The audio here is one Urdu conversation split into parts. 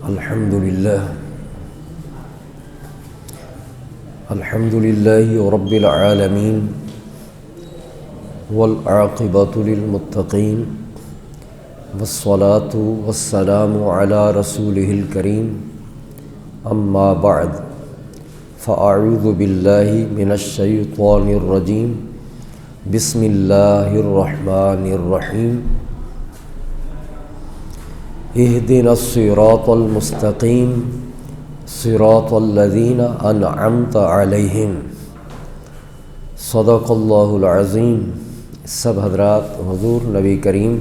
الحمد لله رب العالمين والعاقبة للمتقين والصلاة والسلام على رسوله الكريم أما بعد فأعوذ بالله من الشيطان الرجيم بسم الله الرحمن الرحيم اهدنا الصراط المستقيم صراط الذين أنعمت عليهم صدق اللہ العظیم۔ سب حضرات حضور نبی کریم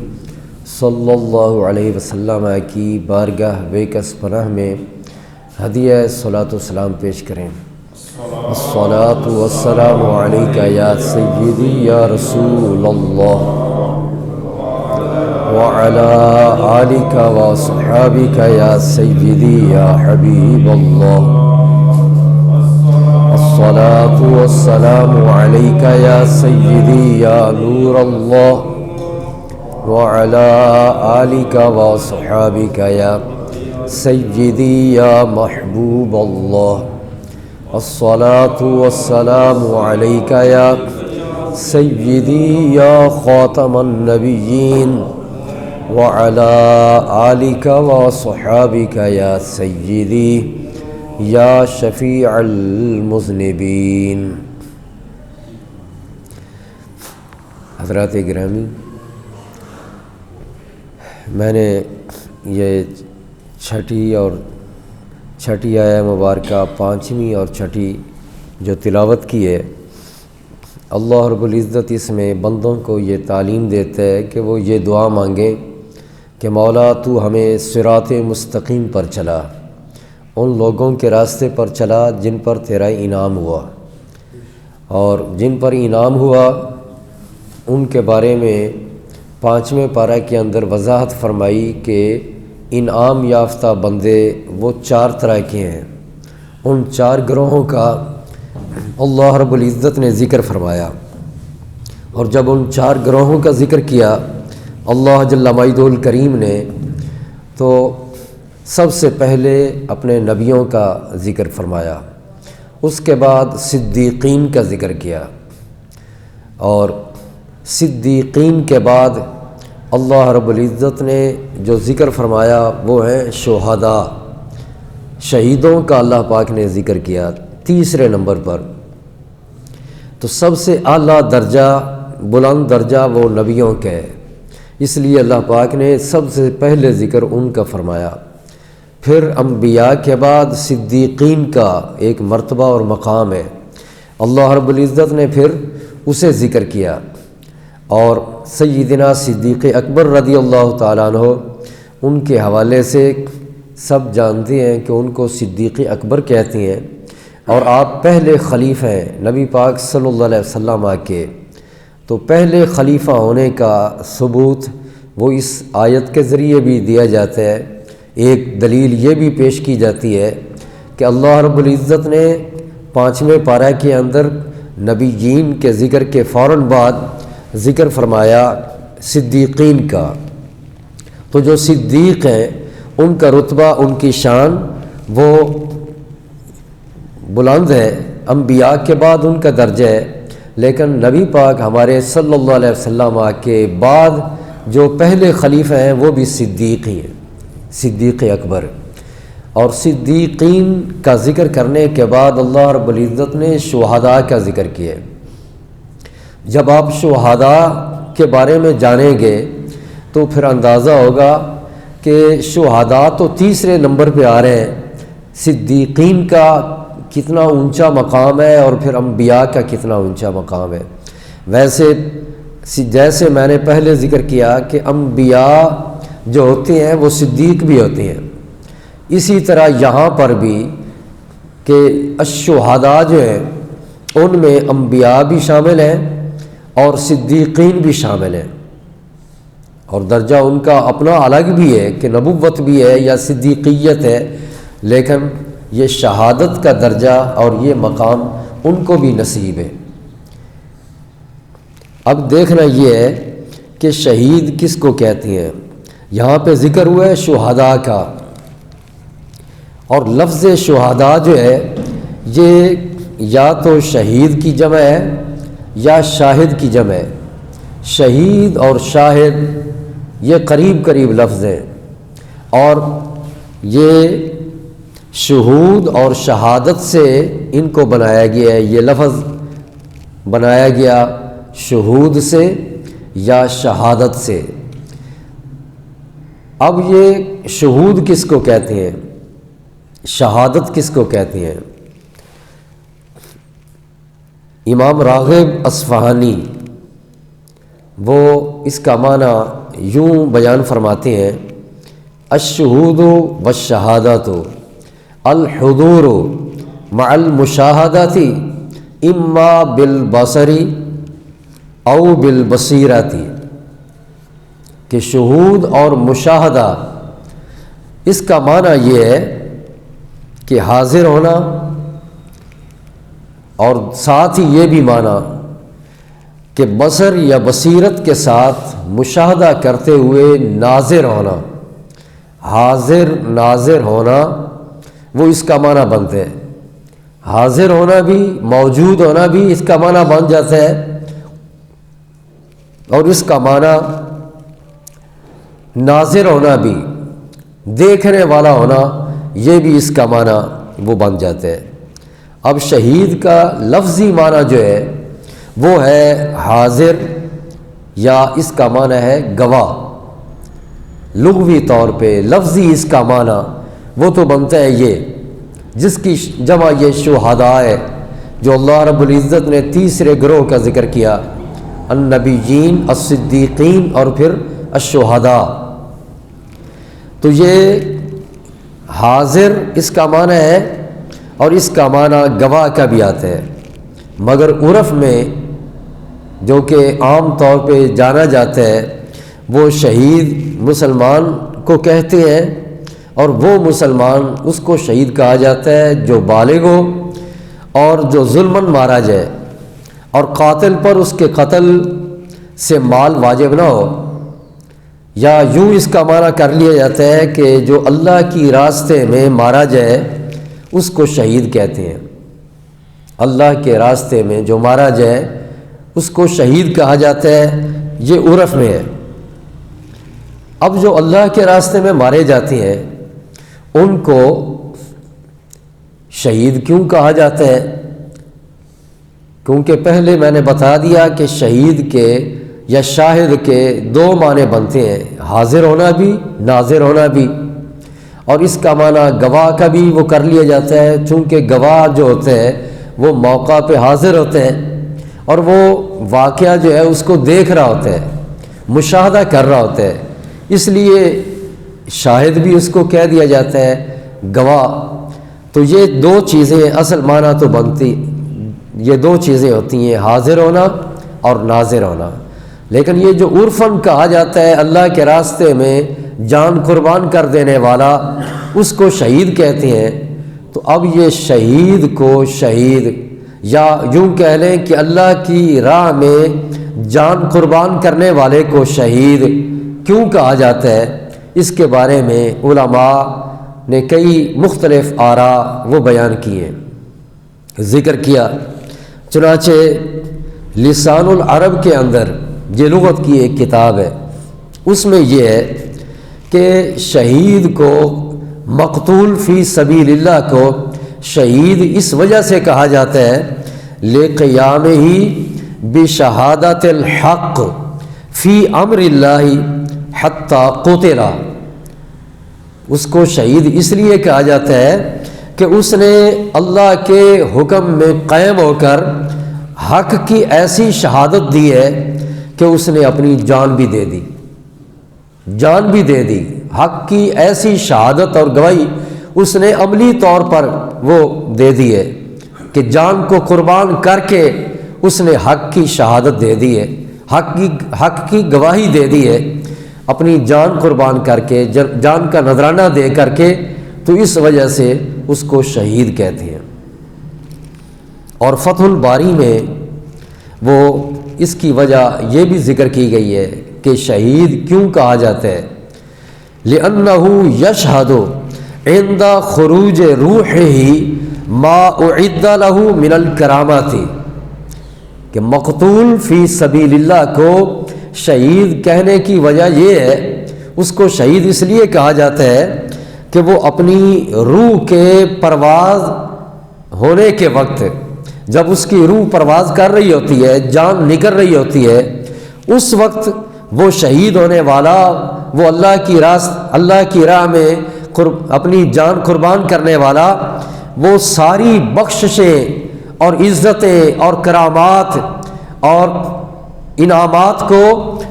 صلی اللہ علیہ وسلم کی بارگاہ بیکس پناہ میں ہدیہ صلاۃ و سلام پیش کریں۔ الصلاۃ والسلام علیک یا سیدی یا رسول اللہ وعلى آلك وصحابك يا سيدي يا حبيب الله الصلاة والسلام عليك يا سيدي يا نور الله وعلى آلك وصحابك يا سيدي يا محبوب الله الصلاة والسلام عليك يا سيدي يا خاتم النبيين وعلى آلك وصحابك يا سيدي يا شفيع المذنبين۔ حضرات گرامی، میں نے یہ چھٹی آیہ مبارکہ، پانچویں اور چھٹی جو تلاوت کی ہے، اللہ رب العزت اس میں بندوں کو یہ تعلیم دیتا ہے کہ وہ یہ دعا مانگیں کہ مولا تو ہمیں صراط مستقیم پر چلا، ان لوگوں کے راستے پر چلا جن پر تیرا انعام ہوا، اور جن پر انعام ہوا ان کے بارے میں پانچویں پارہ کے اندر وضاحت فرمائی کہ انعام یافتہ بندے وہ چار طرح کے ہیں۔ ان چار گروہوں کا اللہ رب العزت نے ذکر فرمایا، اور جب ان چار گروہوں کا ذکر کیا اللہ جل مجدہ الکریم نے، تو سب سے پہلے اپنے نبیوں کا ذکر فرمایا، اس کے بعد صدیقین کا ذکر کیا، اور صدیقین کے بعد اللہ رب العزت نے جو ذکر فرمایا وہ ہیں شہداء، شہیدوں کا اللہ پاک نے ذکر کیا تیسرے نمبر پر۔ تو سب سے اعلیٰ درجہ، بلند درجہ وہ نبیوں کا ہے، اس لیے اللہ پاک نے سب سے پہلے ذکر ان کا فرمایا۔ پھر انبیاء کے بعد صدیقین کا ایک مرتبہ اور مقام ہے، اللہ رب العزت نے پھر اسے ذکر کیا، اور سیدنا صدیق اکبر رضی اللہ تعالیٰ عنہ، ان کے حوالے سے سب جانتے ہیں کہ ان کو صدیق اکبر کہتے ہیں، اور آپ پہلے خلیفہ ہیں نبی پاک صلی اللہ علیہ وسلم کے، تو پہلے خلیفہ ہونے کا ثبوت وہ اس آیت کے ذریعے بھی دیا جاتا ہے۔ ایک دلیل یہ بھی پیش کی جاتی ہے کہ اللہ رب العزت نے پانچویں پارہ کے اندر نبیین کے ذکر کے فوراً بعد ذکر فرمایا صدیقین کا، تو جو صدیق ہیں ان کا رتبہ، ان کی شان وہ بلند ہے، انبیاء کے بعد ان کا درجہ ہے، لیکن نبی پاک ہمارے صلی اللہ علیہ وسلم کے بعد جو پہلے خلیفہ ہیں وہ بھی صدیق ہی ہیں، صدیق اکبر۔ اور صدیقین کا ذکر کرنے کے بعد اللہ رب العزت نے شہداء کا ذکر کیا۔ جب آپ شہداء کے بارے میں جانیں گے تو پھر اندازہ ہوگا کہ شہداء تو تیسرے نمبر پہ آ رہے ہیں، صدیقین کا کتنا اونچا مقام ہے اور پھر انبیاء کا کتنا اونچا مقام ہے۔ ویسے جیسے میں نے پہلے ذکر کیا کہ انبیاء جو ہوتے ہیں وہ صدیق بھی ہوتے ہیں، اسی طرح یہاں پر بھی کہ الشہداء جو ہیں ان میں انبیاء بھی شامل ہیں اور صدیقین بھی شامل ہیں، اور درجہ ان کا اپنا الگ بھی ہے کہ نبوت بھی ہے یا صدیقیت ہے، لیکن یہ شہادت کا درجہ اور یہ مقام ان کو بھی نصیب ہے۔ اب دیکھنا یہ ہے کہ شہید کس کو کہتے ہیں۔ یہاں پہ ذکر ہوا ہے شہداء کا، اور لفظ شہداء جو ہے یہ یا تو شہید کی جمع ہے یا شاہد کی جمع ہے۔ شہید اور شاہد یہ قریب قریب لفظ ہیں، اور یہ شہود اور شہادت سے ان کو بنایا گیا ہے۔ یہ لفظ بنایا گیا شہود سے یا شہادت سے۔ اب یہ شہود کس کو کہتے ہیں، شہادت کس کو کہتے ہیں؟ امام راغب اصفہانی وہ اس کا معنی یوں بیان فرماتے ہیں: الشہود والشہادات الحضور مع المشاہدات اما بالبصر او بالبصیرۃ، کہ شہود اور مشاہدہ اس کا معنی یہ ہے کہ حاضر ہونا، اور ساتھ ہی یہ بھی معنی کہ بصر یا بصیرت کے ساتھ مشاہدہ کرتے ہوئے ناظر ہونا۔ حاضر ناظر ہونا وہ اس کا معنی بنتے ہیں۔ حاضر ہونا بھی، موجود ہونا بھی اس کا معنی بن جاتا ہے، اور اس کا معنی ناظر ہونا بھی، دیکھنے والا ہونا، یہ بھی اس کا معنی وہ بن جاتا ہے۔ اب شہید کا لفظی معنی جو ہے وہ ہے حاضر، یا اس کا معنی ہے گواہ۔ لغوی طور پہ لفظی اس کا معنی وہ تو بنتا ہے یہ، جس کی جمع یہ شہداء ہے، جو اللہ رب العزت نے تیسرے گروہ کا ذکر کیا، النبیین، الصدیقین اور پھر الشہداء۔ تو یہ حاضر اس کا معنی ہے، اور اس کا معنی گواہ کا بھی آتا ہے، مگر عرف میں جو کہ عام طور پہ جانا جاتا ہے وہ شہید مسلمان کو کہتے ہیں، اور وہ مسلمان اس کو شہید کہا جاتا ہے جو بالغ ہو اور جو ظلماً مارا جائے، اور قاتل پر اس کے قتل سے مال واجب نہ ہو، یا یوں اس کا معنی کر لیا جاتا ہے کہ جو اللہ کی راستے میں مارا جائے اس کو شہید کہتے ہیں۔ اللہ کے راستے میں جو مارا جائے اس کو شہید کہا جاتا ہے، یہ عرف میں ہے۔ اب جو اللہ کے راستے میں مارے جاتے ہیں ان کو شہید کیوں کہا جاتا ہے؟ کیونکہ پہلے میں نے بتا دیا کہ شہید کے یا شاہد کے دو معنی بنتے ہیں، حاضر ہونا بھی، ناظر ہونا بھی، اور اس کا معنی گواہ کا بھی وہ کر لیا جاتا ہے، چونکہ گواہ جو ہوتے ہیں وہ موقع پہ حاضر ہوتے ہیں اور وہ واقعہ جو ہے اس کو دیکھ رہا ہوتا ہے، مشاہدہ کر رہا ہوتا ہے، اس لیے شاہد بھی اس کو کہہ دیا جاتا ہے، گواہ۔ تو یہ دو چیزیں اصل معنی تو بنتی، یہ دو چیزیں ہوتی ہیں، حاضر ہونا اور ناظر ہونا۔ لیکن یہ جو عرفاً کہا جاتا ہے اللہ کے راستے میں جان قربان کر دینے والا، اس کو شہید کہتے ہیں۔ تو اب یہ شہید کو شہید، یا یوں کہہ لیں کہ اللہ کی راہ میں جان قربان کرنے والے کو شہید کیوں کہا جاتا ہے، اس کے بارے میں علماء نے کئی مختلف آراء وہ بیان کیے، ذکر کیا۔ چنانچہ لسان العرب کے اندر یہ لغت کی ایک کتاب ہے، اس میں یہ ہے کہ شہید کو، مقتول فی سبیل اللہ کو شہید اس وجہ سے کہا جاتا ہے لِقِيَامِهِ بِشَهَادَةِ الْحَقِّ فی امر اللہ حتی قُتِلَ۔ اس کو شہید اس لیے کہا جاتا ہے کہ اس نے اللہ کے حکم میں قائم ہو کر حق کی ایسی شہادت دی ہے کہ اس نے اپنی جان بھی دے دی، جان بھی دے دی۔ حق کی ایسی شہادت اور گواہی اس نے عملی طور پر وہ دے دی ہے کہ جان کو قربان کر کے اس نے حق کی شہادت دے دی ہے، حق کی گواہی دے دی ہے، اپنی جان قربان کر کے، جان کا نذرانہ دے کر کے، تو اس وجہ سے اس کو شہید کہتے ہیں۔ اور فتح الباری میں وہ اس کی وجہ یہ بھی ذکر کی گئی ہے کہ شہید کیوں کہا جاتا ہے، لِأَنَّهُ يَشْهَدُ عند خروج روحہ ما اعد لہ من الکرامات، کہ مقتول فی سبیل اللہ کو شہید کہنے کی وجہ یہ ہے، اس کو شہید اس لیے کہا جاتا ہے کہ وہ اپنی روح کے پرواز ہونے کے وقت، جب اس کی روح پرواز کر رہی ہوتی ہے، جان نکل رہی ہوتی ہے، اس وقت وہ شہید ہونے والا، وہ اللہ کی راہ میں اپنی جان قربان کرنے والا، وہ ساری بخششیں اور عزتیں اور کرامات اور انعامات کو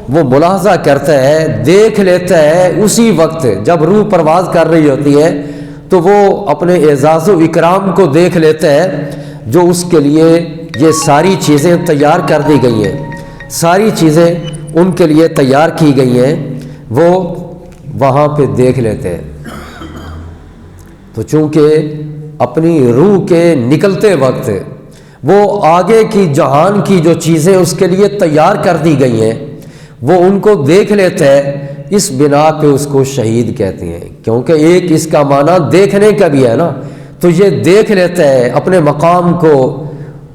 وہ ملاحظہ کرتا ہے، دیکھ لیتا ہے اسی وقت جب روح پرواز کر رہی ہوتی ہے، تو وہ اپنے اعزاز و اکرام کو دیکھ لیتا ہے جو اس کے لیے یہ ساری چیزیں تیار کر دی گئی ہیں، ساری چیزیں ان کے لیے تیار کی گئی ہیں، وہ وہاں پہ دیکھ لیتے ہیں۔ تو چونکہ اپنی روح کے نکلتے وقت وہ آگے کی جہان کی جو چیزیں اس کے لیے تیار کر دی گئی ہیں وہ ان کو دیکھ لیتا ہے، اس بنا پہ اس کو شہید کہتے ہیں، کیونکہ ایک اس کا معنی دیکھنے کا بھی ہے نا، تو یہ دیکھ لیتا ہے اپنے مقام کو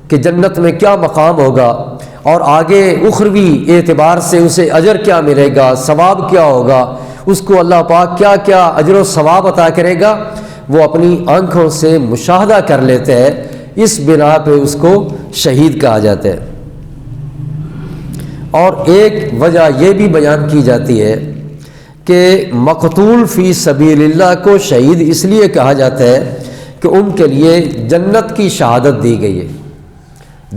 کہ جنت میں کیا مقام ہوگا، اور آگے اخروی اعتبار سے اسے اجر کیا ملے گا، ثواب کیا ہوگا، اس کو اللہ پاک کیا کیا اجر و ثواب عطا کرے گا، وہ اپنی آنکھوں سے مشاہدہ کر لیتا ہے، اس بنا پہ اس کو شہید کہا جاتا ہے۔ اور ایک وجہ یہ بھی بیان کی جاتی ہے کہ مقتول فی سبیل اللہ کو شہید اس لیے کہا جاتا ہے کہ ان کے لیے جنت کی شہادت دی گئی ہے،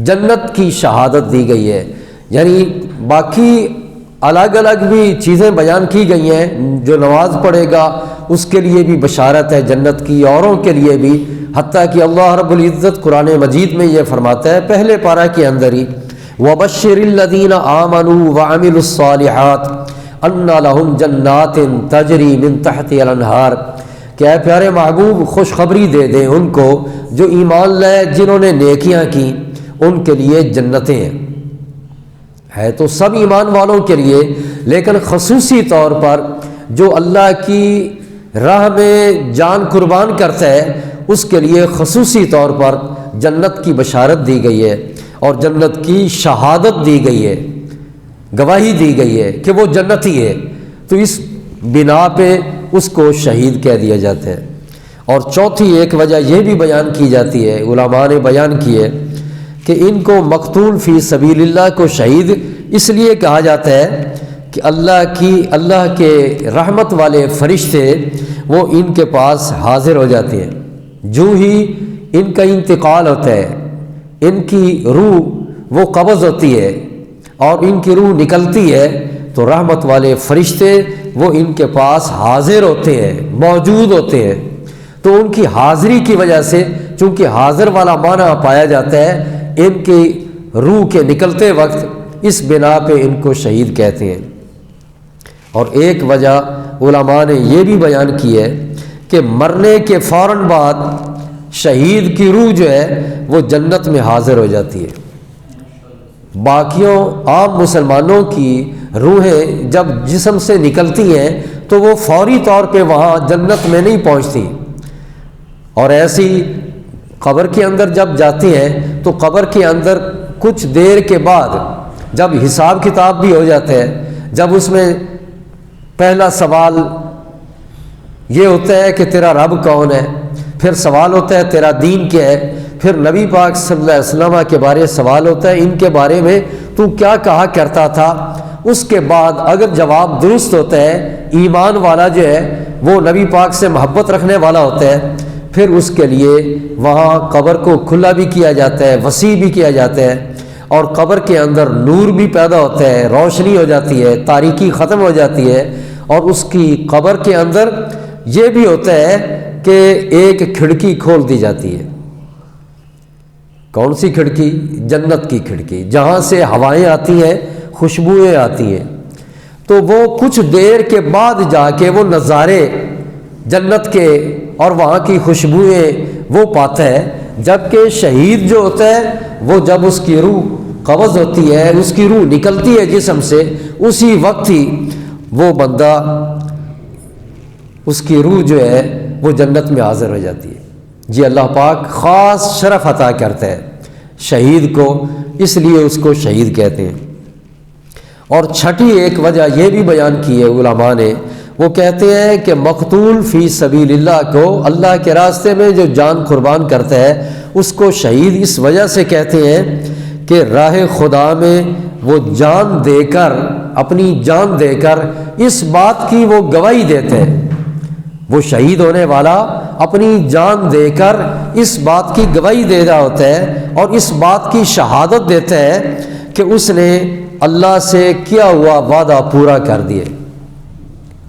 جنت کی شہادت دی گئی ہے، یعنی باقی الگ الگ بھی چیزیں بیان کی گئی ہیں، جو نماز پڑھے گا اس کے لیے بھی بشارت ہے جنت کی، اوروں کے لیے بھی، حتیٰ کہ اللہ رب العزت قرآن مجید میں یہ فرماتا ہے پہلے پارہ کے اندر ہی، وَبَشِّرِ الَّذِينَ آمَنُوا وَعَمِلُوا الصَّالِحَاتِ أَنَّ لَهُمْ جَنَّاتٍ تَجْرِي مِن تَحْتِهَا الْأَنْهَارُ، کہ اے پیارے محبوب خوشخبری دے دیں ان کو جو ایمان لائے، جنہوں نے نیکیاں کی، ان کے لیے جنتیں ہیں، ہے تو سب ایمان والوں کے لیے، لیکن خصوصی طور پر جو اللہ کی راہ میں جان قربان کرتا ہے اس کے لیے خصوصی طور پر جنت کی بشارت دی گئی ہے، اور جنت کی شہادت دی گئی ہے، گواہی دی گئی ہے کہ وہ جنتی ہے، تو اس بنا پہ اس کو شہید کہہ دیا جاتا ہے۔ اور چوتھی ایک وجہ یہ بھی بیان کی جاتی ہے، علماء نے بیان کی ہے کہ ان کو مقتول فی سبیل اللہ کو شہید اس لیے کہا جاتا ہے کہ اللہ کے رحمت والے فرشتے وہ ان کے پاس حاضر ہو جاتے ہیں، جو ہی ان کا انتقال ہوتا ہے، ان کی روح وہ قبض ہوتی ہے اور ان کی روح نکلتی ہے، تو رحمت والے فرشتے وہ ان کے پاس حاضر ہوتے ہیں، موجود ہوتے ہیں، تو ان کی حاضری کی وجہ سے، چونکہ حاضر والا معنی پایا جاتا ہے ان کی روح کے نکلتے وقت، اس بنا پہ ان کو شہید کہتے ہیں۔ اور ایک وجہ علماء نے یہ بھی بیان کی ہے کہ مرنے کے فوراً بعد شہید کی روح جو ہے وہ جنت میں حاضر ہو جاتی ہے، باقیوں عام مسلمانوں کی روحیں جب جسم سے نکلتی ہیں تو وہ فوری طور پہ وہاں جنت میں نہیں پہنچتی، اور ایسی قبر کے اندر جب جاتی ہیں تو قبر کے اندر کچھ دیر کے بعد جب حساب کتاب بھی ہو جاتا ہے، جب اس میں پہلا سوال یہ ہوتا ہے کہ تیرا رب کون ہے، پھر سوال ہوتا ہے تیرا دین کیا ہے، پھر نبی پاک صلی اللہ علیہ وسلم کے بارے سوال ہوتا ہے، ان کے بارے میں تو کیا کہا کرتا تھا، اس کے بعد اگر جواب درست ہوتا ہے، ایمان والا جو ہے وہ نبی پاک سے محبت رکھنے والا ہوتا ہے، پھر اس کے لیے وہاں قبر کو کھلا بھی کیا جاتا ہے، وسیع بھی کیا جاتا ہے، اور قبر کے اندر نور بھی پیدا ہوتا ہے، روشنی ہو جاتی ہے، تاریکی ختم ہو جاتی ہے، اور اس کی قبر کے اندر یہ بھی ہوتا ہے کہ ایک کھڑکی کھول دی جاتی ہے۔ کون سی کھڑکی؟ جنت کی کھڑکی، جہاں سے ہوائیں آتی ہیں، خوشبوئیں آتی ہیں، تو وہ کچھ دیر کے بعد جا کے وہ نظارے جنت کے اور وہاں کی خوشبوئیں وہ پاتا ہے، جبکہ شہید جو ہوتا ہے وہ جب اس کی روح قبض ہوتی ہے، اس کی روح نکلتی ہے جسم سے، اسی وقت ہی وہ بندہ، اس کی روح جو ہے وہ جنت میں حاضر ہو جاتی ہے۔ جی اللہ پاک خاص شرف عطا کرتا ہے شہید کو، اس لیے اس کو شہید کہتے ہیں۔ اور چھٹی ایک وجہ یہ بھی بیان کی ہے علماء نے، وہ کہتے ہیں کہ مقتول فی سبیل اللہ کو، اللہ کے راستے میں جو جان قربان کرتا ہے اس کو شہید اس وجہ سے کہتے ہیں کہ راہ خدا میں وہ جان دے کر، اپنی جان دے کر اس بات کی وہ گواہی دیتے ہیں، وہ شہید ہونے والا اپنی جان دے کر اس بات کی گواہی دے رہا ہوتا ہے اور اس بات کی شہادت دیتا ہے کہ اس نے اللہ سے کیا ہوا وعدہ پورا کر دیے،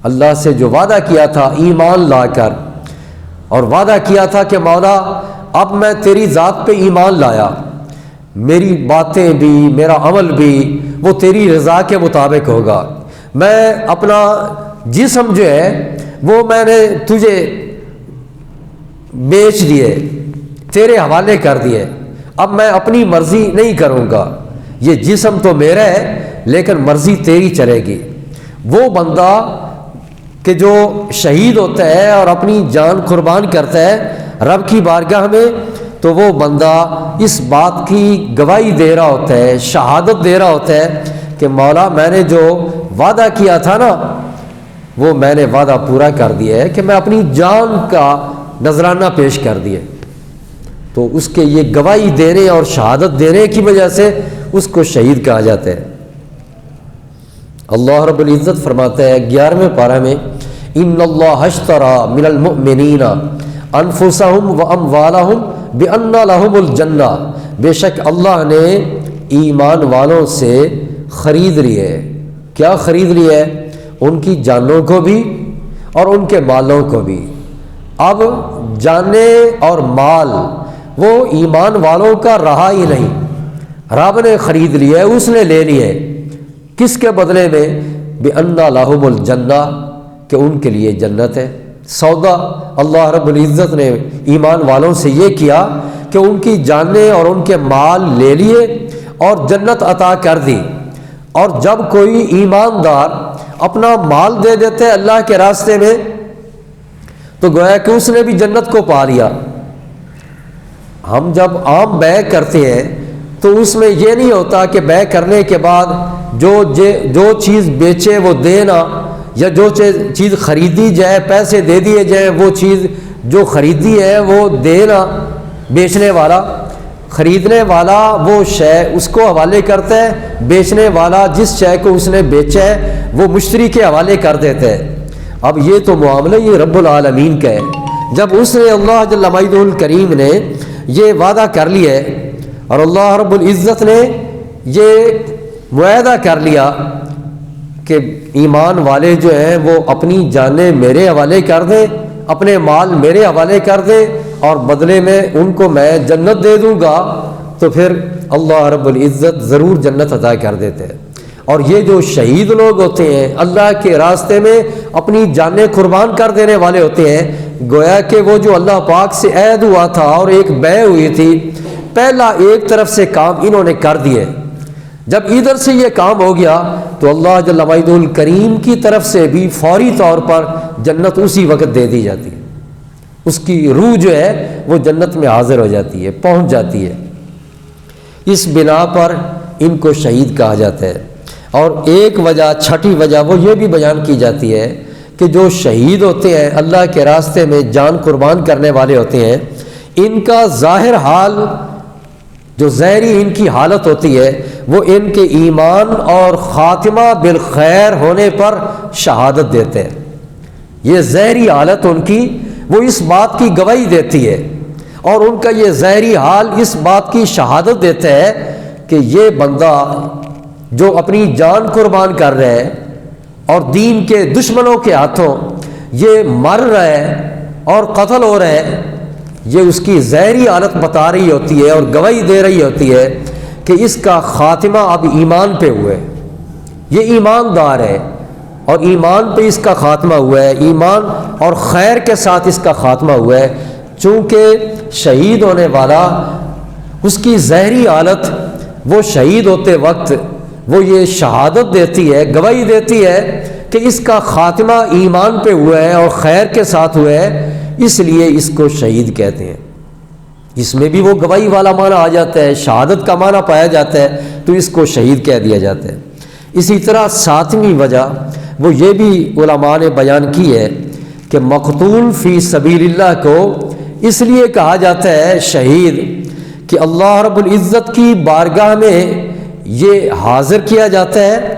اللہ سے جو وعدہ کیا تھا ایمان لا کر، اور وعدہ کیا تھا کہ مولا اب میں تیری ذات پہ ایمان لایا، میری باتیں بھی میرا عمل بھی وہ تیری رضا کے مطابق ہوگا، میں اپنا جسم جو ہے وہ میں نے تجھے بیچ دیے، تیرے حوالے کر دیے، اب میں اپنی مرضی نہیں کروں گا، یہ جسم تو میرا ہے لیکن مرضی تیری چلے گی۔ وہ بندہ کہ جو شہید ہوتا ہے اور اپنی جان قربان کرتا ہے رب کی بارگاہ میں، تو وہ بندہ اس بات کی گواہی دے رہا ہوتا ہے، شہادت دے رہا ہوتا ہے کہ مولا میں نے جو وعدہ کیا تھا نا وہ میں نے وعدہ پورا کر دیا ہے، کہ میں اپنی جان کا نذرانہ پیش کر دیا۔ تو اس کے یہ گواہی دینے اور شہادت دینے کی وجہ سے اس کو شہید کہا جاتا ہے۔ اللہ رب العزت فرماتا ہے 11ویں پارہ میں، ان اللہ اشتری من المؤمنین انفسہم واموالہم بان لہم الجنہ، بے شک اللہ نے ایمان والوں سے خرید لی ہے۔ کیا خرید لی ہے؟ ان کی جانوں کو بھی اور ان کے مالوں کو بھی۔ اب جانیں اور مال وہ ایمان والوں کا رہا ہی نہیں، رب نے خرید لیا ہے، اس نے لے لی ہے۔ کس کے بدلے میں؟ بِأَنَّ لَهُمُ الْجَنَّةَ، کہ ان کے لیے جنت ہے۔ سودا اللہ رب العزت نے ایمان والوں سے یہ کیا کہ ان کی جانیں اور ان کے مال لے لیے اور جنت عطا کر دی۔ اور جب کوئی ایماندار اپنا مال دے دیتے ہیں اللہ کے راستے میں تو گویا کہ اس نے بھی جنت کو پا لیا۔ ہم جب عام بیع کرتے ہیں تو اس میں یہ نہیں ہوتا کہ بیع کرنے کے بعد جو چیز بیچے وہ دینا، یا جو چیز خریدی جائے پیسے دے دیے جائیں، وہ چیز جو خریدی ہے وہ دینا بیچنے والا، خریدنے والا وہ شے اس کو حوالے کرتا ہے، بیچنے والا جس شے کو اس نے بیچا ہے وہ مشتری کے حوالے کر دیتا ہے۔ اب یہ تو معاملہ یہ رب العالمین کا ہے۔ جب اس نے اللہ جل مجدہ الکریم نے یہ وعدہ کر لیا ہے اور اللہ رب العزت نے یہ معاہدہ کر لیا کہ ایمان والے جو ہیں وہ اپنی جانیں میرے حوالے کر دیں، اپنے مال میرے حوالے کر دیں اور بدلے میں ان کو میں جنت دے دوں گا، تو پھر اللہ رب العزت ضرور جنت عطا کر دیتے ہیں۔ اور یہ جو شہید لوگ ہوتے ہیں اللہ کے راستے میں اپنی جانیں قربان کر دینے والے ہوتے ہیں، گویا کہ وہ جو اللہ پاک سے عہد ہوا تھا اور ایک بیع ہوئی تھی، پہلا ایک طرف سے کام انہوں نے کر دیے، جب ادھر سے یہ کام ہو گیا تو اللہ جل مجدہ الکریم کی طرف سے بھی فوری طور پر جنت اسی وقت دے دی جاتی ہے، اس کی روح جو ہے وہ جنت میں حاضر ہو جاتی ہے، پہنچ جاتی ہے۔ اس بنا پر ان کو شہید کہا جاتا ہے۔ اور ایک وجہ، چھٹی وجہ وہ یہ بھی بیان کی جاتی ہے کہ جو شہید ہوتے ہیں اللہ کے راستے میں جان قربان کرنے والے ہوتے ہیں، ان کا ظاہر حال جو ظاہری ان کی حالت ہوتی ہے وہ ان کے ایمان اور خاتمہ بالخیر ہونے پر شہادت دیتے ہیں۔ یہ ظاہری حالت ان کی وہ اس بات کی گواہی دیتی ہے اور ان کا یہ ظاہری حال اس بات کی شہادت دیتا ہے کہ یہ بندہ جو اپنی جان قربان کر رہا ہے اور دین کے دشمنوں کے ہاتھوں یہ مر رہا ہے اور قتل ہو رہا ہے، یہ اس کی ظاہری حالت بتا رہی ہوتی ہے اور گواہی دے رہی ہوتی ہے کہ اس کا خاتمہ اب ایمان پہ ہوا ہے، یہ ایماندار ہے اور ایمان پہ اس کا خاتمہ ہوا ہے، ایمان اور خیر کے ساتھ اس کا خاتمہ ہوا ہے۔ چونکہ شہید ہونے والا اس کی ظاہری حالت وہ شہید ہوتے وقت وہ یہ شہادت دیتی ہے، گواہی دیتی ہے کہ اس کا خاتمہ ایمان پہ ہوا ہے اور خیر کے ساتھ ہوا ہے، اس لیے اس کو شہید کہتے ہیں۔ اس میں بھی وہ گواہی والا معنی آ جاتا ہے، شہادت کا معنی پایا جاتا ہے، تو اس کو شہید کہہ دیا جاتا ہے۔ اسی طرح ساتویں وجہ وہ یہ بھی علماء نے بیان کی ہے کہ مقتول فی سبیل اللہ کو اس لیے کہا جاتا ہے شہید کہ اللہ رب العزت کی بارگاہ میں یہ حاضر کیا جاتا ہے۔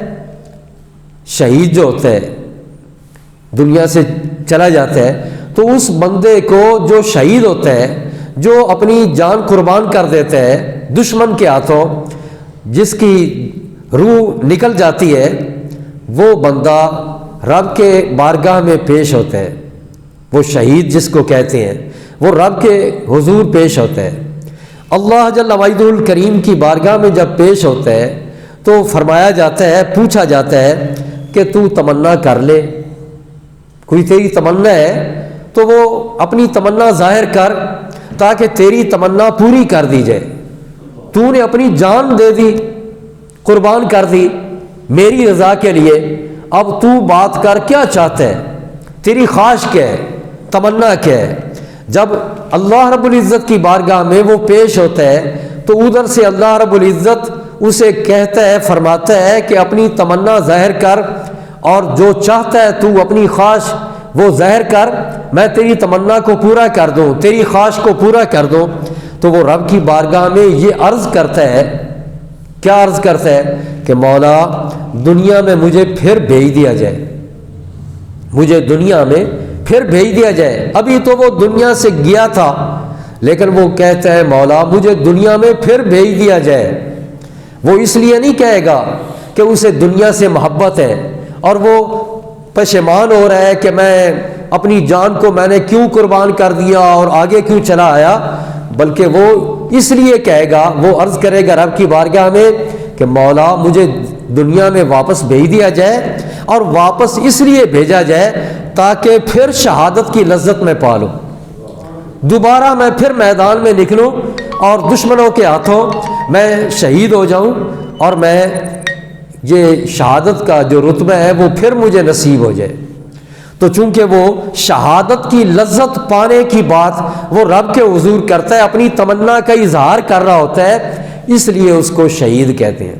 شہید جو ہوتا ہے دنیا سے چلا جاتا ہے تو اس بندے کو جو شہید ہوتا ہے، جو اپنی جان قربان کر دیتا ہے دشمن کے ہاتھوں، جس کی روح نکل جاتی ہے، وہ بندہ رب کے بارگاہ میں پیش ہوتا ہے۔ وہ شہید جس کو کہتے ہیں وہ رب کے حضور پیش ہوتا ہے۔ اللہ جل وعدہ الکریم کی بارگاہ میں جب پیش ہوتا ہے تو فرمایا جاتا ہے، پوچھا جاتا ہے کہ تو تمنا کر لے، کوئی تیری تمنا ہے تو وہ اپنی تمنا ظاہر کر تاکہ تیری تمنا پوری کر دی جائے۔ تو نے اپنی جان دے دی، قربان کر دی میری رضا کے لیے، اب تو بات کر کیا چاہتا ہے، تیری خواہش کیا ہے، تمنا کیا ہے۔ جب اللہ رب العزت کی بارگاہ میں وہ پیش ہوتا ہے تو ادھر سے اللہ رب العزت اسے کہتا ہے، فرماتا ہے کہ اپنی تمنا ظاہر کر، اور جو چاہتا ہے تو اپنی خواہش وہ ظاہر کر، میں تیری تمنا کو پورا کر دوں، تیری خواہش کو پورا کر دوں۔ تو وہ رب کی بارگاہ میں یہ عرض کرتا ہے، کیا عرض کرتا ہے کہ مولا دنیا میں مجھے پھر بھیج دیا جائے، مجھے دنیا میں پھر بھیج دیا جائے۔ ابھی تو وہ دنیا سے گیا تھا لیکن وہ کہتا ہے مولا مجھے دنیا میں پھر بھیج دیا جائے۔ وہ اس لیے نہیں کہے گا کہ اسے دنیا سے محبت ہے اور وہ پشیمان ہو رہا ہے کہ میں اپنی جان کو میں نے کیوں قربان کر دیا اور آگے کیوں چلا آیا، بلکہ وہ اس لیے کہے گا، وہ عرض کرے گا رب کی بارگاہ میں کہ مولا مجھے دنیا میں واپس بھیج دیا جائے، اور واپس اس لیے بھیجا جائے تاکہ پھر شہادت کی لذت میں پالوں، دوبارہ میں پھر میدان میں نکلوں اور دشمنوں کے ہاتھوں میں شہید ہو جاؤں، اور میں یہ شہادت کا جو رتبہ ہے وہ پھر مجھے نصیب ہو جائے۔ تو چونکہ وہ شہادت کی لذت پانے کی بات وہ رب کے حضور کرتا ہے، اپنی تمنا کا اظہار کر رہا ہوتا ہے، اس لیے اس کو شہید کہتے ہیں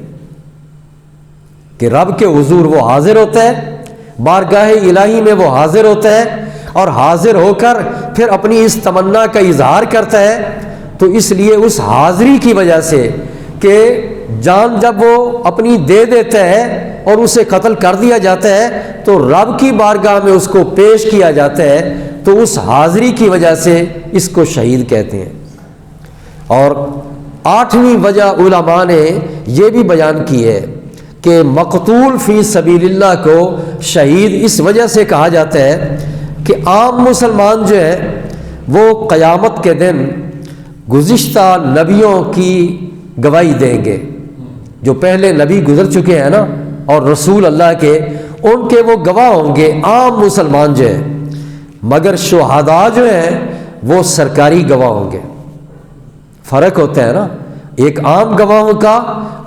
کہ رب کے حضور وہ حاضر ہوتا ہے، بارگاہ الہی میں وہ حاضر ہوتا ہے، اور حاضر ہو کر پھر اپنی اس تمنا کا اظہار کرتا ہے۔ تو اس لیے اس حاضری کی وجہ سے کہ جان جب وہ اپنی دے دیتا ہے اور اسے قتل کر دیا جاتا ہے تو رب کی بارگاہ میں اس کو پیش کیا جاتا ہے، تو اس حاضری کی وجہ سے اس کو شہید کہتے ہیں۔ اور آٹھویں وجہ علماء نے یہ بھی بیان کی ہے کہ مقتول فی سبیل اللہ کو شہید اس وجہ سے کہا جاتا ہے کہ عام مسلمان جو ہے وہ قیامت کے دن گزشتہ نبیوں کی گواہی دیں گے، جو پہلے نبی گزر چکے ہیں نا اور رسول اللہ کے، ان کے وہ گواہ ہوں گے عام مسلمان جو ہیں، مگر شہداء جو ہیں وہ سرکاری گواہ ہوں گے۔ فرق ہوتا ہے نا ایک عام گواہوں کا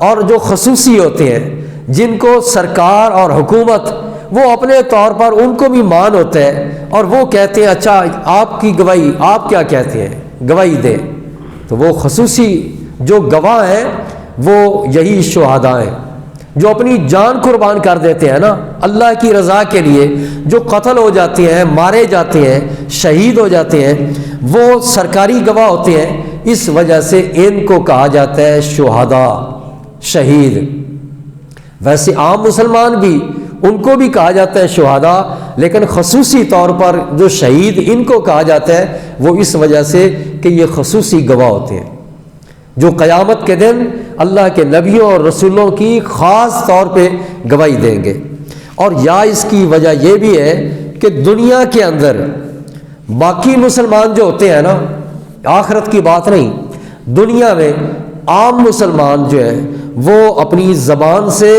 اور جو خصوصی ہوتے ہیں جن کو سرکار اور حکومت وہ اپنے طور پر ان کو بھی مان ہوتا ہے اور وہ کہتے ہیں اچھا آپ کی گواہی آپ کیا کہتے ہیں گواہی دیں، تو وہ خصوصی جو گواہ ہیں وہ یہی شہداء ہیں جو اپنی جان قربان کر دیتے ہیں نا اللہ کی رضا کے لیے، جو قتل ہو جاتے ہیں، مارے جاتے ہیں، شہید ہو جاتے ہیں، وہ سرکاری گواہ ہوتے ہیں۔ اس وجہ سے ان کو کہا جاتا ہے شہداء، شہید۔ ویسے عام مسلمان بھی ان کو بھی کہا جاتا ہے شہداء، لیکن خصوصی طور پر جو شہید ان کو کہا جاتا ہے وہ اس وجہ سے کہ یہ خصوصی گواہ ہوتے ہیں جو قیامت کے دن اللہ کے نبیوں اور رسولوں کی خاص طور پہ گواہی دیں گے۔ اور یا اس کی وجہ یہ بھی ہے کہ دنیا کے اندر باقی مسلمان جو ہوتے ہیں نا، آخرت کی بات نہیں، دنیا میں عام مسلمان جو ہے وہ اپنی زبان سے،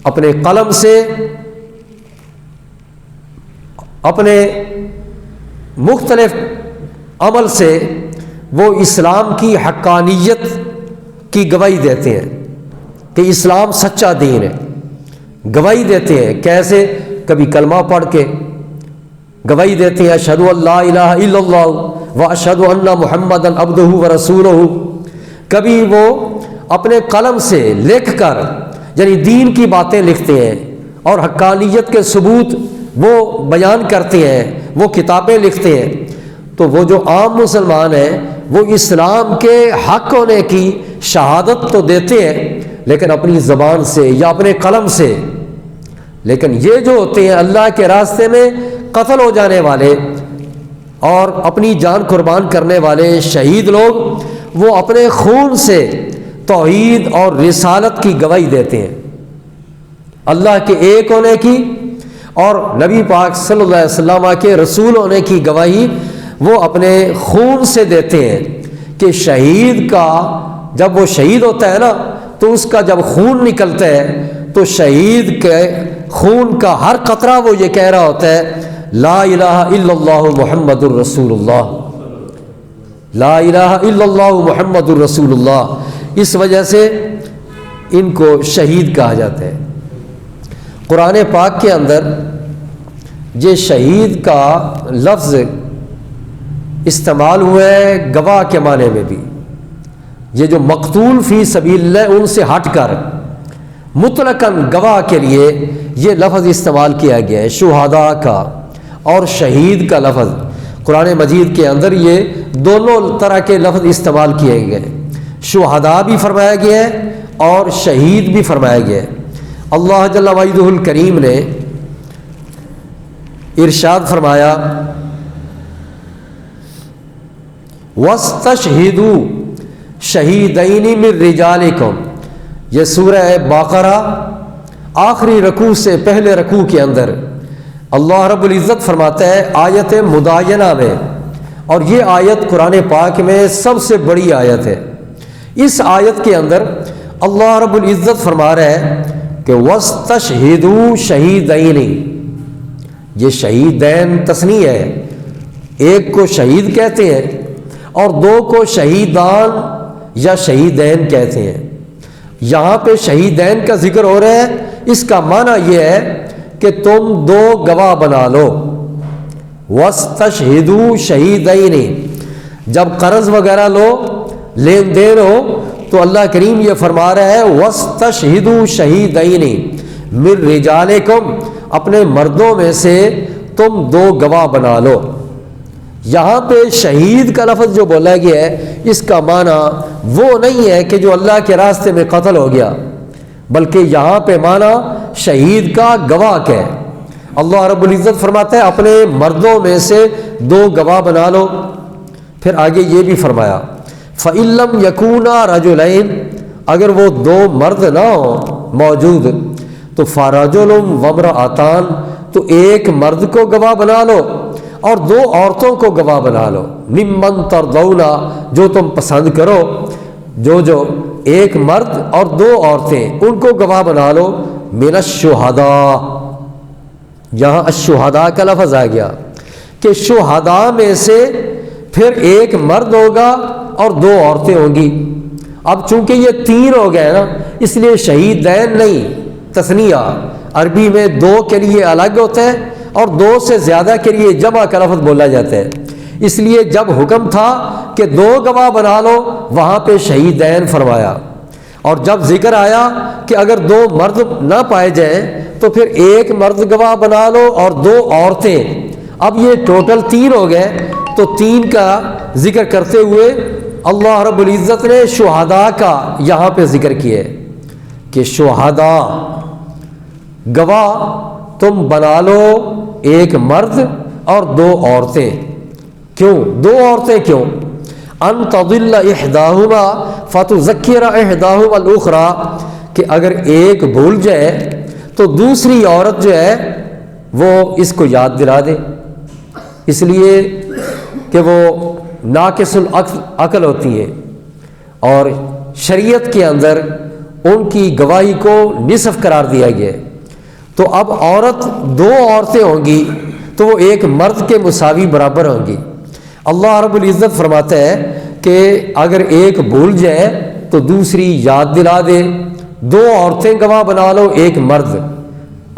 اپنے قلم سے، اپنے مختلف عمل سے وہ اسلام کی حقانیت کی گواہی دیتے ہیں کہ اسلام سچا دین ہے، گواہی دیتے ہیں۔ کیسے؟ کبھی کلمہ پڑھ کے، گواہی دیتے ہیں اشہد ان لا الہ الا اللہ و اشہد ان محمدا عبدہ و رسولہ، کبھی وہ اپنے قلم سے لکھ کر یعنی دین کی باتیں لکھتے ہیں اور حقانیت کے ثبوت وہ بیان کرتے ہیں، وہ کتابیں لکھتے ہیں، تو وہ جو عام مسلمان ہیں وہ اسلام کے حق ہونے کی شہادت تو دیتے ہیں لیکن اپنی زبان سے یا اپنے قلم سے، لیکن یہ جو ہوتے ہیں اللہ کے راستے میں قتل ہو جانے والے اور اپنی جان قربان کرنے والے شہید لوگ، وہ اپنے خون سے توحید اور رسالت کی گواہی دیتے ہیں، اللہ کے ایک ہونے کی اور نبی پاک صلی اللہ علیہ وسلم کے رسول ہونے کی گواہی وہ اپنے خون سے دیتے ہیں کہ شہید کا جب وہ شہید ہوتا ہے نا تو اس کا جب خون نکلتا ہے تو شہید کے خون کا ہر قطرہ وہ یہ کہہ رہا ہوتا ہے لا الہ الا اللہ محمد الرسول اللہ، لا الہ الا اللہ محمد الرسول اللہ، اس وجہ سے ان کو شہید کہا جاتا ہے۔ قرآن پاک کے اندر یہ شہید کا لفظ استعمال ہوا ہے گواہ کے معنی میں بھی، یہ جو مقتول فی سبیل اللہ ان سے ہٹ کر مطلقاً گواہ کے لیے یہ لفظ استعمال کیا گیا ہے، شہداء کا اور شہید کا لفظ قرآن مجید کے اندر یہ دونوں طرح کے لفظ استعمال کیے گئے، شہداء بھی فرمایا گیا ہے اور شہید بھی فرمایا گیا ہے۔ اللہ جل وعدہ الکریم نے ارشاد فرمایا وَاسْتَشْهِدُوا شَهِيدَيْنِ مِن رِجَالِكُمْ، یہ سورہ بقرہ آخری رکوع سے پہلے رکوع کے اندر اللہ رب العزت فرماتا ہے آیت مداینہ میں، اور یہ آیت قرآن پاک میں سب سے بڑی آیت ہے۔ اس آیت کے اندر اللہ رب العزت فرما رہا ہے کہ وَاسْتَشْهِدُوا شَهِيدَيْنِ، یہ شہیدین تثنیہ ہے، ایک کو شہید کہتے ہیں اور دو کو شہیدان یا شہیدین کہتے ہیں۔ یہاں پہ شہیدین کا ذکر ہو رہا ہے، اس کا معنی یہ ہے کہ تم دو گواہ بنا لو۔ وَاسْتَشْهِدُوا شَهِيدَيْنِ، جب قرض وغیرہ لو، لین دین ہو، تو اللہ کریم یہ فرما رہا ہے وَاسْتَشْهِدُوا شَهِيدَيْنِ مِن رِجَالِكُمْ، اپنے مردوں میں سے تم دو گواہ بنا لو۔ یہاں پہ شہید کا لفظ جو بولا گیا ہے اس کا معنی وہ نہیں ہے کہ جو اللہ کے راستے میں قتل ہو گیا، بلکہ یہاں پہ معنی شہید کا گواہ کا ہے۔ اللہ رب العزت فرماتا ہے اپنے مردوں میں سے دو گواہ بنا لو۔ پھر آگے یہ بھی فرمایا فَإِن لَّمْ يَكُونَا رَجُلَيْنِ، اگر وہ دو مرد نہ ہوں موجود تو فَرَجُلٌ وَامْرَأَتَانِ، تو ایک مرد کو گواہ بنا لو اور دو عورتوں کو گواہ بنا لو، ممن ترضون، جو تم پسند کرو، جو ایک مرد اور دو عورتیں ان کو گواہ بنا لو، من الشہداء، یہاں الشہداء کا لفظ آ گیا کہ شہداء میں سے پھر ایک مرد ہوگا اور دو عورتیں ہوں گی۔ اب چونکہ یہ تین ہو گئے نا، اس لیے شہیدین نہیں، تثنیہ عربی میں دو کے لیے الگ ہوتا ہے اور دو سے زیادہ کے لیے جمع کا لفظ بولا جاتا ہے، اس لیے جب حکم تھا کہ دو گواہ بنا لو وہاں پہ شہیدین فرمایا، اور جب ذکر آیا کہ اگر دو مرد نہ پائے جائیں تو پھر ایک مرد گواہ بنا لو اور دو عورتیں۔ اب یہ ٹوٹل تین ہو گئے، تو تین کا ذکر کرتے ہوئے اللہ رب العزت نے شہداء کا یہاں پہ ذکر کیا ہے کہ شہداء گواہ تم بنا لو ایک مرد اور دو عورتیں۔ کیوں دو عورتیں؟ کیوں؟ ان تضل احداہما فتذکر احداہما الاخری، کہ اگر ایک بھول جائے تو دوسری عورت جو ہے وہ اس کو یاد دلا دے، اس لیے کہ وہ ناقص العقل ہوتی ہے، اور شریعت کے اندر ان کی گواہی کو نصف قرار دیا گیا ہے۔ تو اب عورت دو عورتیں ہوں گی تو وہ ایک مرد کے مساوی برابر ہوں گی۔ اللہ رب العزت فرماتا ہے کہ اگر ایک بھول جائے تو دوسری یاد دلا دے، دو عورتیں گواہ بنا لو ایک مرد،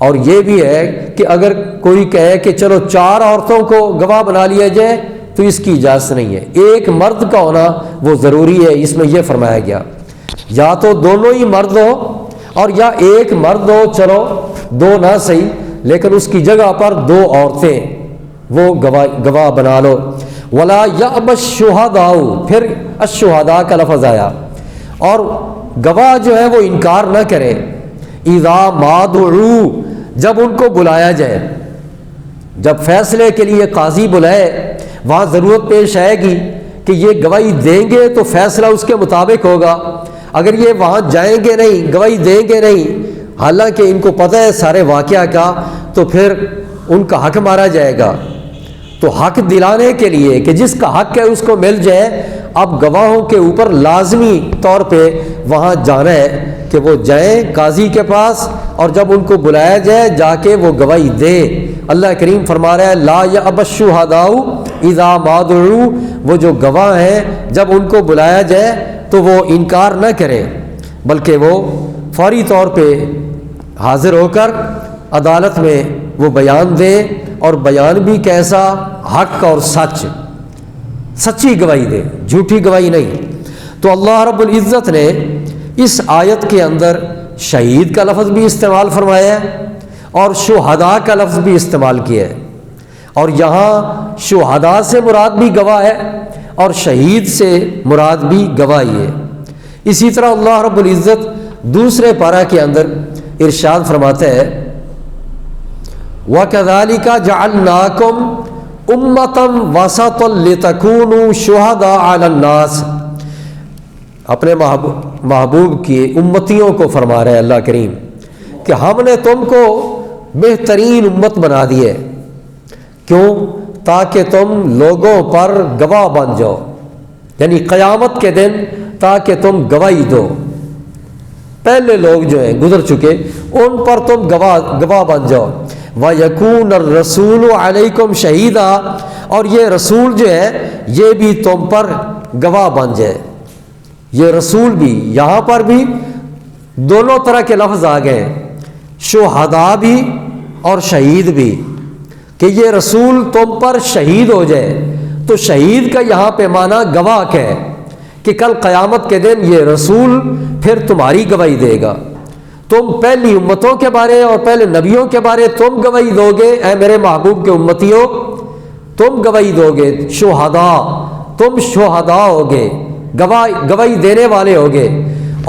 اور یہ بھی ہے کہ اگر کوئی کہے کہ چلو 4 عورتوں کو گواہ بنا لیا جائے تو اس کی اجازت نہیں ہے، ایک مرد کا ہونا وہ ضروری ہے۔ اس میں یہ فرمایا گیا یا تو دونوں ہی مرد ہو اور یا ایک مرد ہو، چلو 2 نہ صحیح لیکن اس کی جگہ پر 2 عورتیں وہ گواہ بنا لو۔ ولا یأبى الشہداء، پھر الشہداء کا لفظ آیا، اور گواہ جو ہے وہ انکار نہ کرے اذا ما دعوا، جب ان کو بلایا جائے، جب فیصلے کے لیے قاضی بلائے، وہاں ضرورت پیش آئے گی کہ یہ گواہی دیں گے تو فیصلہ اس کے مطابق ہوگا، اگر یہ وہاں جائیں گے نہیں، گواہی دیں گے نہیں، حالانکہ ان کو پتہ ہے سارے واقعہ کا، تو پھر ان کا حق مارا جائے گا۔ تو حق دلانے کے لیے کہ جس کا حق ہے اس کو مل جائے، اب گواہوں کے اوپر لازمی طور پہ وہاں جانا ہے کہ وہ جائیں قاضی کے پاس، اور جب ان کو بلایا جائے جا کے وہ گواہی دے۔ اللہ کریم فرما رہا ہے لا یأبى الشہداء اذا ما دعوا، وہ جو گواہ ہیں جب ان کو بلایا جائے تو وہ انکار نہ کرے بلکہ وہ فوری طور پہ حاضر ہو کر عدالت میں وہ بیان دے، اور بیان بھی کیسا، حق اور سچی گواہی دے، جھوٹی گواہی نہیں۔ تو اللہ رب العزت نے اس آیت کے اندر شہید کا لفظ بھی استعمال فرمایا ہے اور شہداء کا لفظ بھی استعمال کیا ہے، اور یہاں شہداء سے مراد بھی گواہ ہے اور شہید سے مراد بھی گواہی ہے۔ اسی طرح اللہ رب العزت دوسرے پارہ کے اندر ارشاد فرماتا ہے وَكَذَلِكَ جَعَلْنَاكُمْ أُمَّةً وَسَطًا لِتَكُونُوا شُهَدَاءَ عَلَى النَّاسِ، اپنے محبوب کی امتیوں کو فرما رہے ہیں اللہ کریم کہ ہم نے تم کو بہترین امت بنا دی ہے، کیوں؟ تاکہ تم لوگوں پر گواہ بن جاؤ، یعنی قیامت کے دن تاکہ تم گواہی دو۔ پہلے لوگ جو ہیں گزر چکے ان پر تم گواہ بن جاؤ۔ وَيَكُونَ الرَّسُولُ عَلَيْكُمْ شَهِيدًا، اور یہ رسول جو ہے یہ بھی تم پر گواہ بن جائے۔ یہ رسول بھی یہاں پر بھی دونوں طرح کے لفظ آ گئے، شہداء بھی اور شہید بھی، کہ یہ رسول تم پر شہید ہو جائے۔ تو شہید کا یہاں پہ معنی گواہ کا ہے کہ کل قیامت کے دن یہ رسول پھر تمہاری گواہی دے گا، تم پہلی امتوں کے بارے اور پہلے نبیوں کے بارے تم گواہی دو گے، اے میرے محبوب کے امتیوں تم گواہی دو گے، شہداء، تم شہداء ہوگے، گواہی دینے والے ہوگے،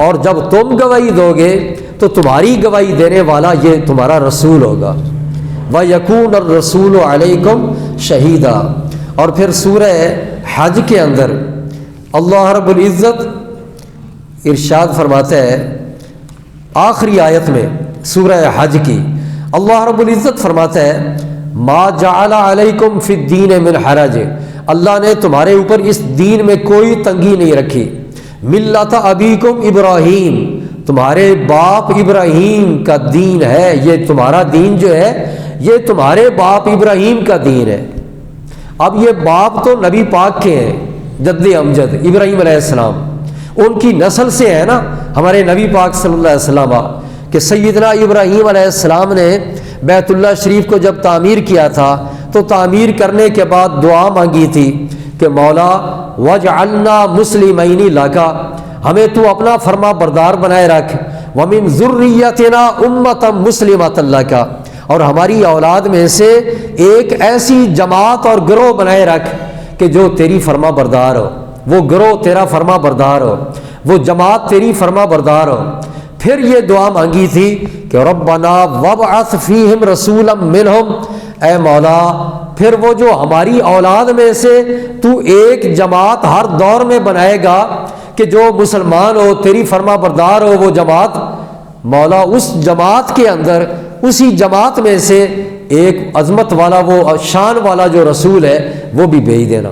اور جب تم گواہی دو گے تو تمہاری گواہی دینے والا یہ تمہارا رسول ہوگا۔ وَيَكُونَ الرَّسُولُ عَلَيْكُمْ شَهِيدًا۔ اور پھر سورہ حج کے اندر اللہ رب العزت ارشاد فرماتا ہے آخری آیت میں سورہ حج کی، اللہ رب العزت فرماتا ہے ما جعل علیکم فی الدین من حرج، اللہ نے تمہارے اوپر اس دین میں کوئی تنگی نہیں رکھی، ملت ابیکم ابراہیم، تمہارے باپ ابراہیم کا دین ہے، یہ تمہارا دین جو ہے یہ تمہارے باپ ابراہیم کا دین ہے۔ اب یہ باپ تو نبی پاک کے ہیں، جد امجد ابراہیم علیہ السلام، ان کی نسل سے ہے نا ہمارے نبی پاک صلی اللہ علیہ وسلم، کہ سیدنا ابراہیم علیہ السلام نے بیت اللہ شریف کو جب تعمیر کیا تھا تو تعمیر کرنے کے بعد دعا مانگی تھی کہ مولا وجعلنا مسلمین لک، ہمیں تو اپنا فرما بردار بنائے رکھ، ومن ذریتنا امۃ مسلمۃ لک، اور ہماری اولاد میں سے ایک ایسی جماعت اور گروہ بنائے رکھ کہ جو تیری فرما بردار ہو، وہ گروہ تیرا فرما بردار ہو، وہ جماعت تیری فرما بردار ہو۔ پھر یہ دعا مانگی تھی کہ ربنا وابعث فیہم رسولا منہم، اے مولا پھر وہ جو ہماری اولاد میں سے تو ایک جماعت ہر دور میں بنائے گا کہ جو مسلمان ہو، تیری فرما بردار ہو، وہ جماعت، مولا اس جماعت کے اندر اسی جماعت میں سے ایک عظمت والا، وہ شان والا جو رسول ہے وہ بھی بھیج دینا۔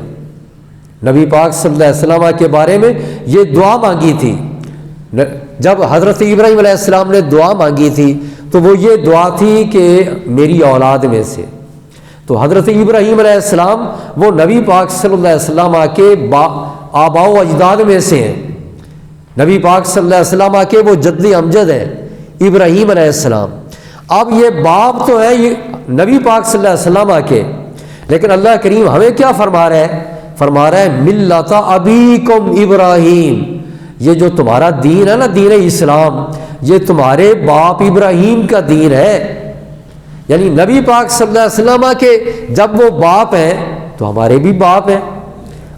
نبی پاک صلی اللہ علیہ وسلم کے بارے میں یہ دعا مانگی تھی، جب حضرت ابراہیم علیہ السلام نے دعا مانگی تھی تو وہ یہ دعا تھی کہ میری اولاد میں سے، تو حضرت ابراہیم علیہ السلام وہ نبی پاک صلی اللہ علیہ وسلم کے آباء و اجداد میں سے ہیں، نبی پاک صلی اللہ علیہ وسلم کے وہ جد امجد ہیں ابراہیم علیہ السلام۔ اب یہ باپ تو ہے یہ نبی پاک صلی اللہ علیہ وسلم کے، لیکن اللہ کریم ہمیں کیا فرما رہا ہے؟ فرما رہا ہے ملت ابیکم ابراہیم، یہ جو تمہارا دین ہے نا، دین اسلام، یہ تمہارے باپ ابراہیم کا دین ہے۔ یعنی نبی پاک صلی اللہ علیہ وسلم کے جب وہ باپ ہیں تو ہمارے بھی باپ ہیں۔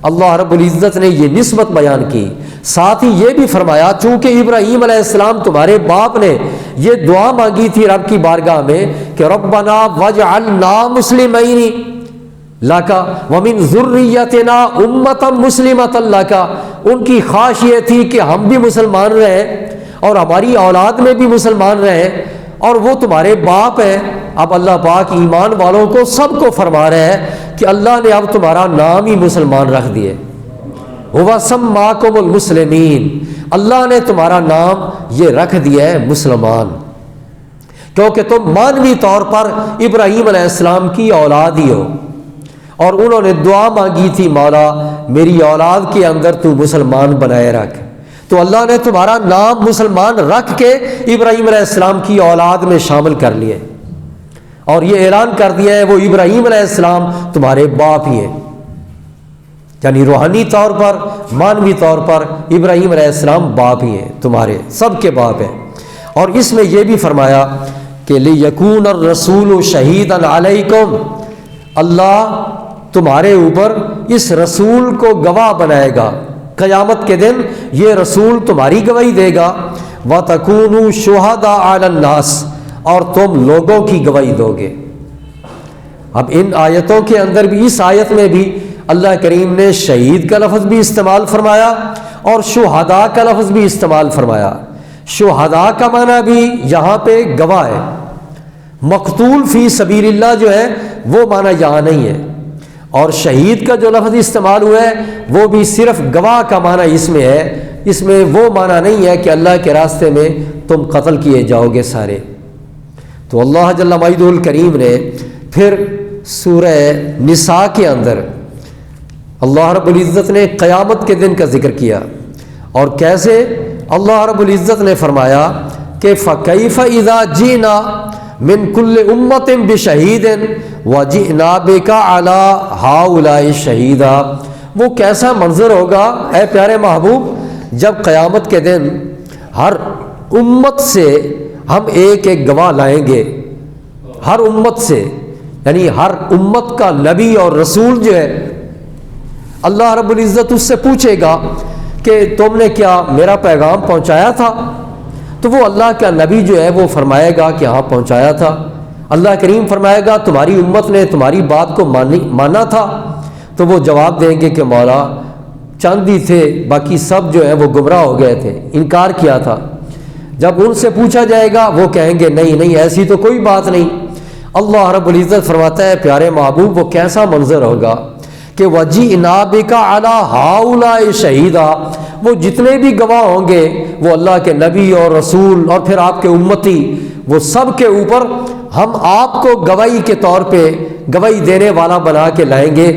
اللہ رب العزت نے یہ نسبت بیان کی، ساتھ ہی یہ بھی فرمایا چونکہ ابراہیم علیہ السلام تمہارے باپ نے یہ دعا مانگی تھی رب کی بارگاہ میں کہ ربنا وجعلنا مسلمین لک ومن ذریتنا امۃ مسلمۃ لک، ان کی خواہش یہ تھی کہ ہم بھی مسلمان رہیں اور ہماری اولاد میں بھی مسلمان رہیں، اور وہ تمہارے باپ ہیں۔ اب اللہ پاک ایمان والوں کو سب کو فرما رہا ہے کہ اللہ نے اب تمہارا نام ہی مسلمان رکھ دیے، وَسَمَّاكُمُ الْمُسْلِمِينَ، اللہ نے تمہارا نام یہ رکھ دیا ہے مسلمان، کیونکہ تم مانوی طور پر ابراہیم علیہ السلام کی اولاد ہی ہو، اور انہوں نے دعا مانگی تھی مولا میری اولاد کے اندر تو مسلمان بنائے رکھ، تو اللہ نے تمہارا نام مسلمان رکھ کے ابراہیم علیہ السلام کی اولاد میں شامل کر لیے، اور یہ اعلان کر دیا ہے وہ ابراہیم علیہ السلام تمہارے باپ ہی ہیں۔ یعنی روحانی طور پر، مانوی طور پر ابراہیم علیہ السلام باپ ہی ہیں، تمہارے سب کے باپ ہیں۔ اور اس میں یہ بھی فرمایا کہ لِيَكُونَ الرَّسُولُ شَهِيدًا عَلَيْكُمْ، اللہ تمہارے اوپر اس رسول کو گواہ بنائے گا، قیامت کے دن یہ رسول تمہاری گواہی دے گا، وَتَكُونُوا شُهَدَاءَ عَلَى النَّاسِ، اور تم لوگوں کی گواہی دو گے۔ اب ان آیتوں کے اندر بھی، اس آیت میں بھی اللہ کریم نے شہید کا لفظ بھی استعمال فرمایا اور شہداء کا لفظ بھی استعمال فرمایا۔ شہداء کا معنی بھی یہاں پہ گواہ ہے، مقتول فی سبیل اللہ جو ہے وہ معنی یہاں نہیں ہے، اور شہید کا جو لفظ استعمال ہوا ہے وہ بھی صرف گواہ کا معنی اس میں ہے، اس میں وہ معنی نہیں ہے کہ اللہ کے راستے میں تم قتل کیے جاؤ گے سارے۔ تو اللہ جل مجدہ الکریم نے پھر سورہ نساء کے اندر اللہ رب العزت نے قیامت کے دن کا ذکر کیا، اور کیسے اللہ رب العزت نے فرمایا کہ فَكَيْفَ إِذَا جِئْنَا مِنْ كُلِّ أُمَّةٍ بِشَهِيدٍ وَجِئْنَا بِكَ عَلَى هَؤُلَاءِ شَهِيدًا، وہ کیسا منظر ہوگا اے پیارے محبوب جب قیامت کے دن ہر امت سے ہم ایک ایک گواہ لائیں گے، ہر امت سے، یعنی ہر امت کا نبی اور رسول جو ہے اللہ رب العزت اس سے پوچھے گا کہ تم نے کیا میرا پیغام پہنچایا تھا؟ تو وہ اللہ کا نبی جو ہے وہ فرمائے گا کہ ہاں پہنچایا تھا۔ اللہ کریم فرمائے گا تمہاری امت نے تمہاری بات کو مانا تھا؟ تو وہ جواب دیں گے کہ مولا چند ہی تھے، باقی سب جو ہے وہ گمراہ ہو گئے تھے، انکار کیا تھا۔ جب ان سے پوچھا جائے گا وہ کہیں گے نہیں نہیں ایسی تو کوئی بات نہیں۔ اللہ رب العزت فرماتا ہے پیارے محبوب وہ کیسا منظر ہوگا کہ وَجِئْنَا بِكَ عَلَىٰ هَٰؤُلَاءِ شَهِيدًا، وہ جتنے بھی گواہ ہوں گے وہ اللہ کے نبی اور رسول اور پھر آپ کے امتی، وہ سب کے اوپر ہم آپ کو گواہی کے طور پہ گواہی دینے والا بنا کے لائیں گے،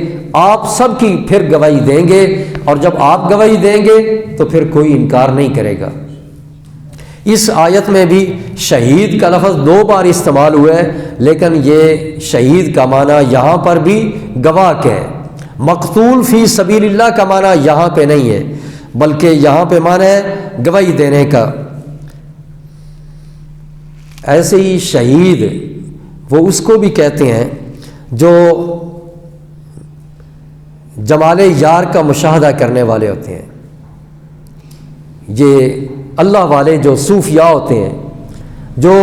آپ سب کی پھر گواہی دیں گے، اور جب آپ گواہی دیں گے تو پھر کوئی انکار نہیں کرے گا۔ اس آیت میں بھی شہید کا لفظ 2 بار استعمال ہوا ہے، لیکن یہ شہید کا معنی یہاں پر بھی گواہ کا ہے، مقتول فی سبیل اللہ کا معنی یہاں پہ نہیں ہے، بلکہ یہاں پہ معنی ہے گواہی دینے کا۔ ایسے ہی شہید وہ اس کو بھی کہتے ہیں جو جمال یار کا مشاہدہ کرنے والے ہوتے ہیں، یہ اللہ والے جو صوفیاء ہوتے ہیں، جو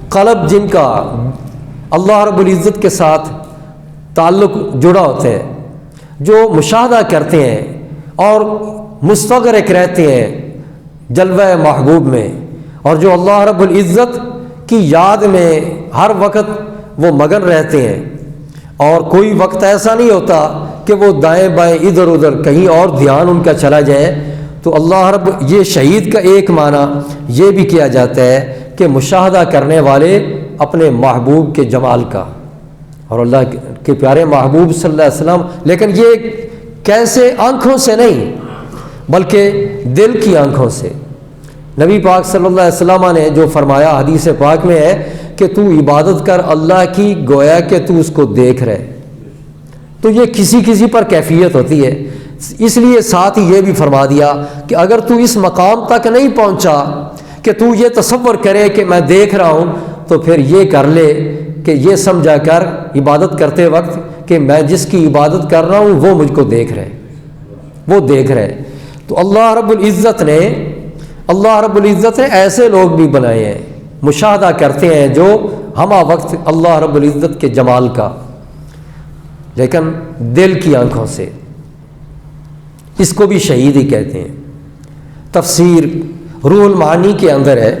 قلب جن کا اللہ رب العزت کے ساتھ تعلق جڑا ہوتا ہے، جو مشاہدہ کرتے ہیں اور مستغرق رہتے ہیں جلوہ محبوب میں، اور جو اللہ رب العزت کی یاد میں ہر وقت وہ مگن رہتے ہیں، اور کوئی وقت ایسا نہیں ہوتا کہ وہ دائیں بائیں ادھر ادھر کہیں اور دھیان ان کا چلا جائے۔ تو اللہ رب یہ شہید کا ایک معنی یہ بھی کیا جاتا ہے کہ مشاہدہ کرنے والے اپنے محبوب کے جمال کا، اور اللہ کے پیارے محبوب صلی اللہ علیہ وسلم، لیکن یہ کیسے آنکھوں سے نہیں بلکہ دل کی آنکھوں سے۔ نبی پاک صلی اللہ علیہ وسلم نے جو فرمایا حدیث پاک میں ہے کہ تو عبادت کر اللہ کی گویا کہ تو اس کو دیکھ رہے. تو یہ کسی کسی پر کیفیت ہوتی ہے. اس لیے ساتھ ہی یہ بھی فرما دیا کہ اگر تو اس مقام تک نہیں پہنچا کہ تو یہ تصور کرے کہ میں دیکھ رہا ہوں، تو پھر یہ کر لے کہ یہ سمجھا کر عبادت کرتے وقت کہ میں جس کی عبادت کر رہا ہوں وہ مجھ کو دیکھ رہے، وہ دیکھ رہے. تو اللہ رب العزت نے ایسے لوگ بھی بنائے ہیں، مشاہدہ کرتے ہیں جو ہمہ وقت اللہ رب العزت کے جمال کا، لیکن دل کی آنکھوں سے. اس کو بھی شہید ہی کہتے ہیں. تفسیر روح المعانی کے اندر ہے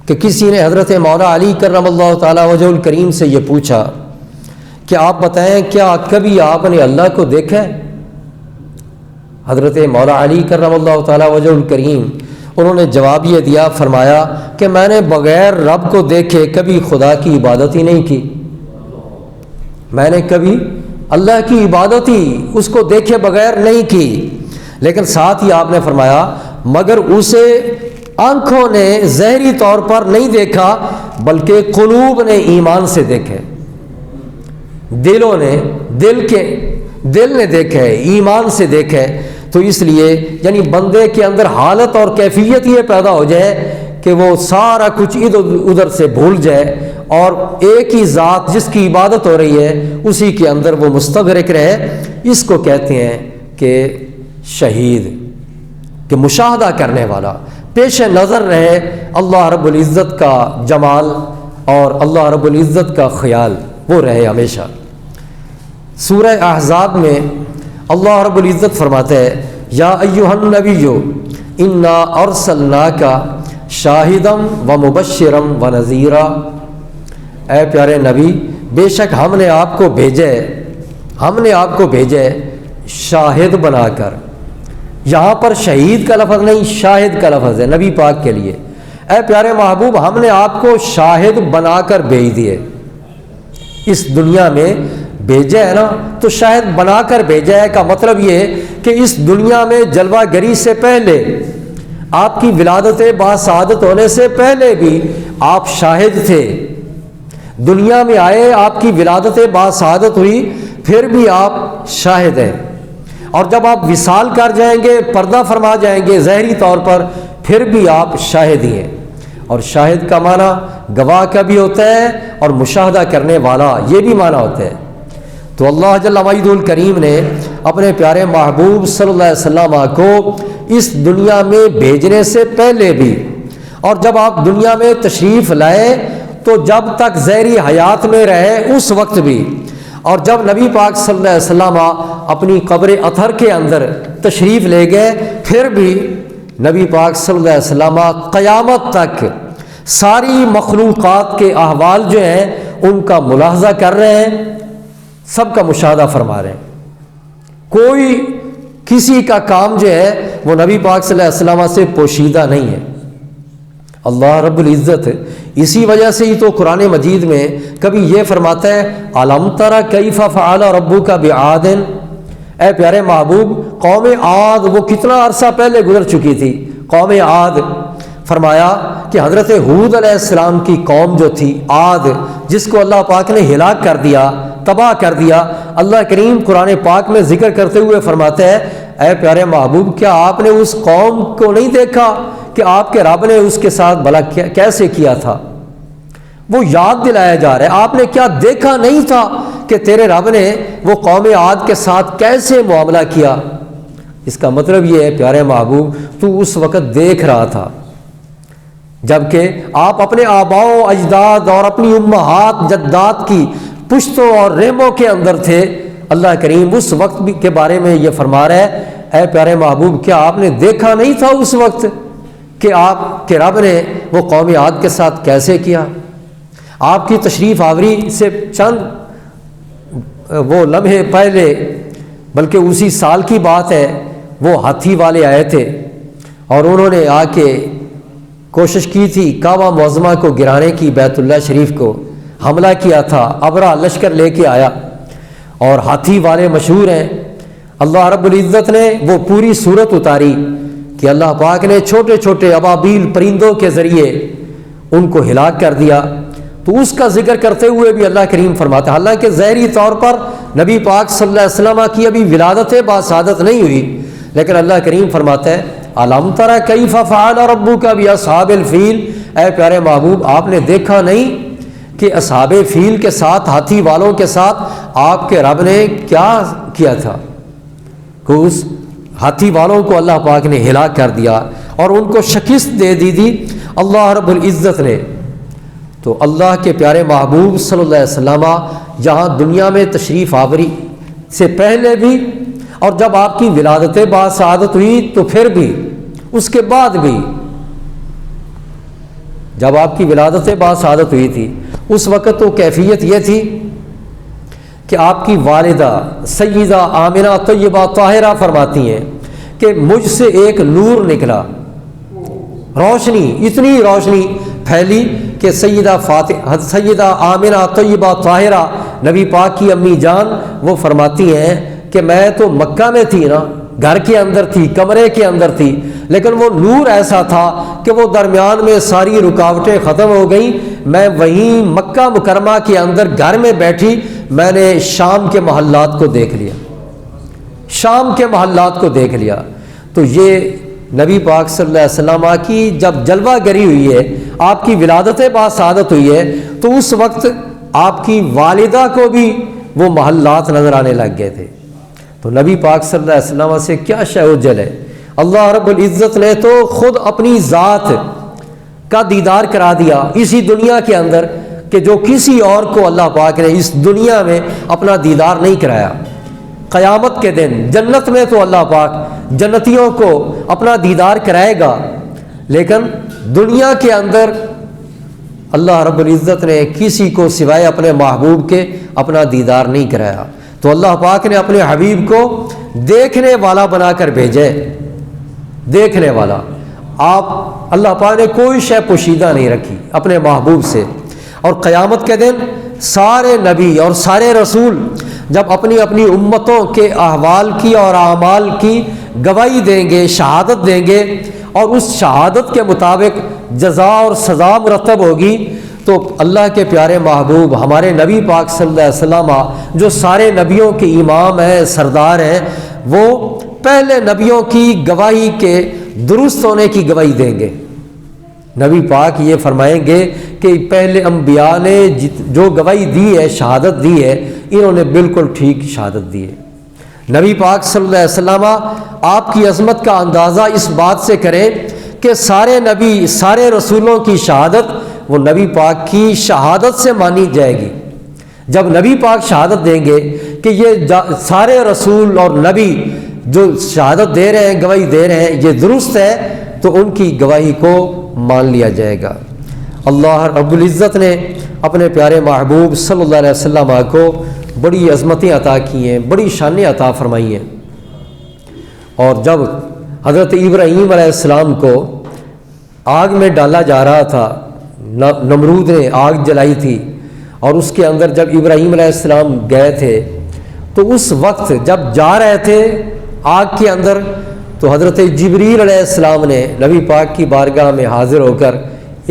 کہ کسی نے حضرت مولا علی کرم اللہ تعالیٰ وجہ الکریم سے یہ پوچھا کہ آپ بتائیں کیا کبھی آپ نے اللہ کو دیکھا ہے؟ حضرت مولا علی کرم اللہ تعالیٰ وجہ الکریم انہوں نے جواب یہ دیا، فرمایا کہ میں نے بغیر رب کو دیکھے کبھی خدا کی عبادت ہی نہیں کی. میں نے کبھی اللہ کی عبادت ہی اس کو دیکھے بغیر نہیں کی. لیکن ساتھ ہی آپ نے فرمایا مگر اسے آنکھوں نے ظاہری طور پر نہیں دیکھا بلکہ قلوب نے ایمان سے دیکھے، دلوں نے دل نے دیکھے، ایمان سے دیکھے. تو اس لیے یعنی بندے کے اندر حالت اور کیفیت یہ پیدا ہو جائے کہ وہ سارا کچھ ادھر سے بھول جائے اور ایک ہی ذات جس کی عبادت ہو رہی ہے اسی کے اندر وہ مستغرق رہے. اس کو کہتے ہیں کہ شہید، کہ مشاہدہ کرنے والا، پیش نظر رہے اللہ رب العزت کا جمال اور اللہ رب العزت کا خیال، وہ رہے ہمیشہ. سورہ احزاب میں اللہ رب العزت فرماتے ہیں یا ایھا النبی انا ارسلناک شاہدا ومبشرا ونذیرا. اے پیارے نبی، بے شک ہم نے آپ کو بھیجے شاہد بنا کر. یہاں پر شہید کا لفظ نہیں، شاہد کا لفظ ہے نبی پاک کے لیے. اے پیارے محبوب، ہم نے آپ کو شاہد بنا کر بھیج دیے. اس دنیا میں بھیجا ہے نا، تو شاہد بنا کر بھیجا ہے کا مطلب یہ ہے کہ اس دنیا میں جلوہ گری سے پہلے، آپ کی ولادت باسعادت ہونے سے پہلے بھی آپ شاہد تھے. دنیا میں آئے، آپ کی ولادت باسعادت ہوئی، پھر بھی آپ شاہد ہیں. اور جب آپ وصال کر جائیں گے، پردہ فرما جائیں گے ظاہری طور پر، پھر بھی آپ شاہد ہی ہیں. اور شاہد کا معنی گواہ کا بھی ہوتا ہے اور مشاہدہ کرنے والا، یہ بھی معنی ہوتا ہے. تو اللہ جل مجید الکریم نے اپنے پیارے محبوب صلی اللہ علیہ وسلم کو اس دنیا میں بھیجنے سے پہلے بھی، اور جب آپ دنیا میں تشریف لائے تو جب تک ظاہری حیات میں رہے اس وقت بھی، اور جب نبی پاک صلی اللہ علیہ وسلم اپنی قبر اطہر کے اندر تشریف لے گئے، پھر بھی نبی پاک صلی اللہ علیہ وسلم قیامت تک ساری مخلوقات کے احوال جو ہیں ان کا ملاحظہ کر رہے ہیں، سب کا مشاہدہ فرما رہے ہیں. کوئی کسی کا کام جو ہے وہ نبی پاک صلی اللہ علیہ وسلم سے پوشیدہ نہیں ہے. اللہ رب العزت اسی وجہ سے ہی تو قرآن مجید میں کبھی یہ فرماتا ہے الم تر کیف فعل ربک بعاد. اے پیارے محبوب، قوم عاد وہ کتنا عرصہ پہلے گزر چکی تھی. قوم عاد، فرمایا کہ حضرت ہود علیہ السلام کی قوم جو تھی عاد، جس کو اللہ پاک نے ہلاک کر دیا، تباہ کر دیا. اللہ کریم قرآن پاک میں ذکر کرتے ہوئے فرماتے ہیں اے پیارے محبوب، کیا آپ نے اس قوم کو نہیں دیکھا کہ آپ کے رب نے اس کے ساتھ بھلا کیسے کیا تھا؟ وہ یاد دلایا جا رہا ہے. آپ نے کیا دیکھا نہیں تھا کہ تیرے رب نے وہ قوم عاد کے ساتھ کیسے معاملہ کیا؟ اس کا مطلب یہ ہے پیارے محبوب، تو اس وقت دیکھ رہا تھا جبکہ آپ اپنے آباؤ اجداد اور اپنی امہات جدات کی پشتوں اور ریموں کے اندر تھے. اللہ کریم اس وقت بھی کے بارے میں یہ فرما رہا ہے اے پیارے محبوب، کیا آپ نے دیکھا نہیں تھا اس وقت کہ آپ کے رب نے وہ قوم عاد کے ساتھ کیسے کیا؟ آپ کی تشریف آوری سے چند وہ لمحے پہلے، بلکہ اسی سال کی بات ہے، وہ ہاتھی والے آئے تھے اور انہوں نے آ کے کوشش کی تھی کعبہ معظمہ کو گرانے کی، بیت اللہ شریف کو حملہ کیا تھا. ابرا لشکر لے کے آیا اور ہاتھی والے مشہور ہیں. اللہ رب العزت نے وہ پوری صورت اتاری کہ اللہ پاک نے چھوٹے چھوٹے ابابیل پرندوں کے ذریعے ان کو ہلاک کر دیا. تو اس کا ذکر کرتے ہوئے بھی اللہ کریم فرماتا ہے، حالانکہ ظاہری طور پر نبی پاک صلی اللہ علیہ وسلم کی ابھی ولادت باسعادت نہیں ہوئی، لیکن اللہ کریم فرماتا ہے الم تر کیف فعل ربک باصحاب الفیل، اے پیارے محبوب آپ نے دیکھا نہیں کہ اصحاب فیل کے ساتھ، ہاتھی والوں کے ساتھ آپ کے رب نے کیا کیا تھا؟ کہ اس ہاتھی والوں کو اللہ پاک نے ہلاک کر دیا اور ان کو شکست دے دی تھی اللہ رب العزت نے۔ تو اللہ کے پیارے محبوب صلی اللہ علیہ وسلم جہاں دنیا میں تشریف آوری سے پہلے بھی، اور جب آپ کی ولادت باسعادت ہوئی تو پھر بھی، اس کے بعد بھی، جب آپ کی ولادت باسعادت ہوئی تھی اس وقت تو کیفیت یہ تھی کہ آپ کی والدہ سیدہ آمنہ طیبہ طاہرہ فرماتی ہیں کہ مجھ سے ایک نور نکلا، روشنی، اتنی روشنی پھیلی کہ سیدہ آمنہ طیبہ طاہرہ نبی پاک کی امی جان وہ فرماتی ہیں کہ میں تو مکہ میں تھی نا، گھر کے اندر تھی، کمرے کے اندر تھی، لیکن وہ نور ایسا تھا کہ وہ درمیان میں ساری رکاوٹیں ختم ہو گئیں، میں وہیں مکہ مکرمہ کے اندر گھر میں بیٹھی میں نے شام کے محلات کو دیکھ لیا، شام کے محلات کو دیکھ لیا۔ تو یہ نبی پاک صلی اللہ علیہ وسلم کی جب جلوہ گری ہوئی ہے، آپ کی ولادت باسعادت ہوئی ہے، تو اس وقت آپ کی والدہ کو بھی وہ محلات نظر آنے لگ گئے تھے۔ تو نبی پاک صلی اللہ علیہ وسلم سے کیا شے اجل ہے؟ اللہ رب العزت نے تو خود اپنی ذات کا دیدار کرا دیا اسی دنیا کے اندر، کہ جو کسی اور کو اللہ پاک نے اس دنیا میں اپنا دیدار نہیں کرایا۔ قیامت کے دن جنت میں تو اللہ پاک جنتیوں کو اپنا دیدار کرائے گا، لیکن دنیا کے اندر اللہ رب العزت نے کسی کو سوائے اپنے محبوب کے اپنا دیدار نہیں کرایا۔ تو اللہ پاک نے اپنے حبیب کو دیکھنے والا بنا کر بھیجے، دیکھنے والا۔ آپ اللہ پاک نے کوئی شے پوشیدہ نہیں رکھی اپنے محبوب سے۔ اور قیامت کے دن سارے نبی اور سارے رسول جب اپنی اپنی امتوں کے احوال کی اور اعمال کی گواہی دیں گے، شہادت دیں گے، اور اس شہادت کے مطابق جزا اور سزا مرتب ہوگی، تو اللہ کے پیارے محبوب ہمارے نبی پاک صلی اللہ علیہ وسلم جو سارے نبیوں کے امام ہیں، سردار ہیں، وہ پہلے نبیوں کی گواہی کے درست ہونے کی گواہی دیں گے۔ نبی پاک یہ فرمائیں گے کہ پہلے انبیاء نے جو گواہی دی ہے، شہادت دی ہے، انہوں نے بالکل ٹھیک شہادت دی ہے۔ نبی پاک صلی اللہ علیہ وسلم آپ کی عظمت کا اندازہ اس بات سے کریں کہ سارے نبی، سارے رسولوں کی شہادت وہ نبی پاک کی شہادت سے مانی جائے گی۔ جب نبی پاک شہادت دیں گے کہ یہ سارے رسول اور نبی جو شہادت دے رہے ہیں، گواہی دے رہے ہیں، یہ درست ہے، تو ان کی گواہی کو مان لیا جائے گا۔ اللہ رب العزت نے اپنے پیارے محبوب صلی اللہ علیہ وسلم کو بڑی عظمتیں عطا کی ہیں، بڑی شانیں عطا فرمائی ہیں۔ اور جب حضرت ابراہیم علیہ السلام کو آگ میں ڈالا جا رہا تھا، نمرود نے آگ جلائی تھی، اور اس کے اندر جب ابراہیم علیہ السلام گئے تھے تو اس وقت جب جا رہے تھے آگ کے اندر، تو حضرت جبریل علیہ السلام نے نبی پاک کی بارگاہ میں حاضر ہو کر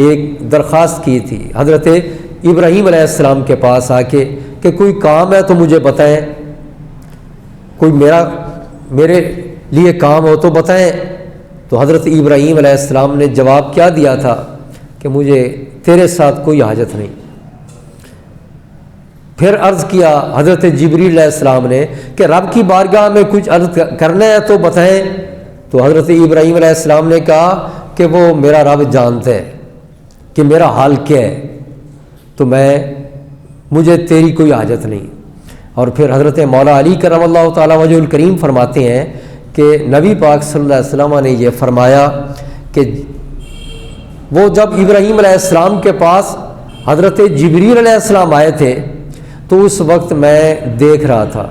ایک درخواست کی تھی حضرت ابراہیم علیہ السلام کے پاس آ کے کہ کوئی کام ہے تو مجھے بتائیں، کوئی میرے لیے کام ہو تو بتائیں۔ تو حضرت ابراہیم علیہ السلام نے جواب کیا دیا تھا کہ مجھے تیرے ساتھ کوئی حاجت نہیں۔ پھر عرض کیا حضرت جبریل علیہ السلام نے کہ رب کی بارگاہ میں کچھ عرض کرنا ہے تو بتائیں۔ تو حضرت ابراہیم علیہ السلام نے کہا کہ وہ میرا رب جانتا ہے کہ میرا حال کیا ہے، تو مجھے تیری کوئی حاجت نہیں۔ اور پھر حضرت مولا علی کرم اللہ تعالیٰ وجہ الکریم فرماتے ہیں کہ نبی پاک صلی اللہ علیہ وسلم نے یہ فرمایا کہ وہ جب ابراہیم علیہ السلام کے پاس حضرت جبریل علیہ السلام آئے تھے تو اس وقت میں دیکھ رہا تھا،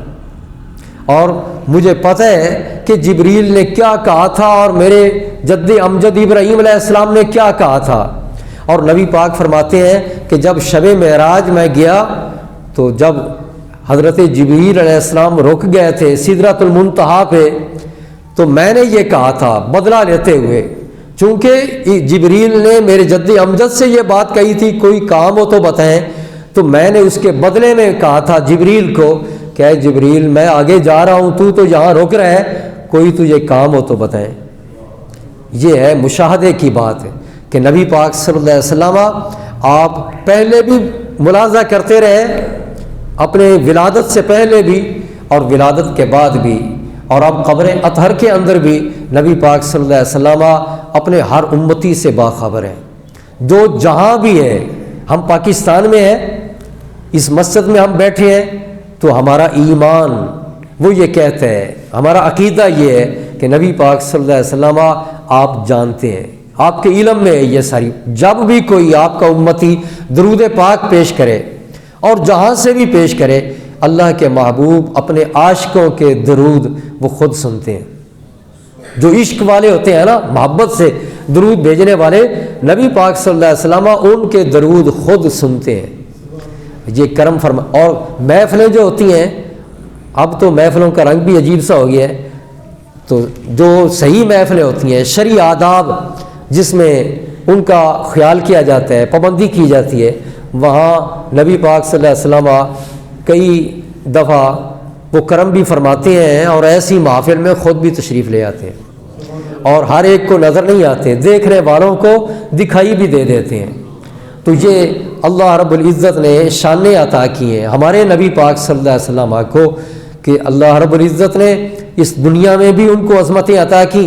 اور مجھے پتہ ہے کہ جبریل نے کیا کہا تھا اور میرے جد امجد ابراہیم علیہ السلام نے کیا کہا تھا۔ اور نبی پاک فرماتے ہیں کہ جب شب معراج میں گیا تو جب حضرت جبریل علیہ السلام رک گئے تھے سدرۃ المنتہا پہ، تو میں نے یہ کہا تھا بدلہ لیتے ہوئے چونکہ جبریل نے میرے جد امجد سے یہ بات کہی تھی کوئی کام ہو تو بتائیں، تو میں نے اس کے بدلے میں کہا تھا جبریل کو کہ اے جبریل میں آگے جا رہا ہوں، تو یہاں رک رہا ہے، کوئی تجھے کام ہو تو بتائیں۔ یہ ہے مشاہدے کی بات ہے کہ نبی پاک صلی اللہ علیہ وسلم آپ پہلے بھی ملاحظہ کرتے رہے، اپنے ولادت سے پہلے بھی اور ولادت کے بعد بھی، اور اب قبر اطہر کے اندر بھی نبی پاک صلی اللہ علیہ وسلم اپنے ہر امتی سے باخبر ہیں، جو جہاں بھی ہے۔ ہم پاکستان میں ہیں، اس مسجد میں ہم بیٹھے ہیں، تو ہمارا ایمان وہ یہ کہتا ہے، ہمارا عقیدہ یہ ہے کہ نبی پاک صلی اللہ علیہ وسلم آپ جانتے ہیں، آپ کے علم میں ہے یہ ساری۔ جب بھی کوئی آپ کا امتی درود پاک پیش کرے اور جہاں سے بھی پیش کرے، اللہ کے محبوب اپنے عاشقوں کے درود وہ خود سنتے ہیں۔ جو عشق والے ہوتے ہیں نا، محبت سے درود بھیجنے والے، نبی پاک صلی اللہ علیہ وسلم ان کے درود خود سنتے ہیں۔ یہ کرم فرما۔ اور محفلیں جو ہوتی ہیں، اب تو محفلوں کا رنگ بھی عجیب سا ہو گیا ہے، تو جو صحیح محفلیں ہوتی ہیں، شرعی آداب جس میں ان کا خیال کیا جاتا ہے، پابندی کی جاتی ہے، وہاں نبی پاک صلی اللہ علیہ وسلم کئی دفعہ وہ کرم بھی فرماتے ہیں، اور ایسی محفل میں خود بھی تشریف لے آتے ہیں، اور ہر ایک کو نظر نہیں آتے، دیکھنے والوں کو دکھائی بھی دے دیتے ہیں۔ تو یہ اللہ رب العزت نے شانیں عطا کی ہیں ہمارے نبی پاک صلی اللہ علیہ وسلم کو، کہ اللہ رب العزت نے اس دنیا میں بھی ان کو عظمتیں عطا کی،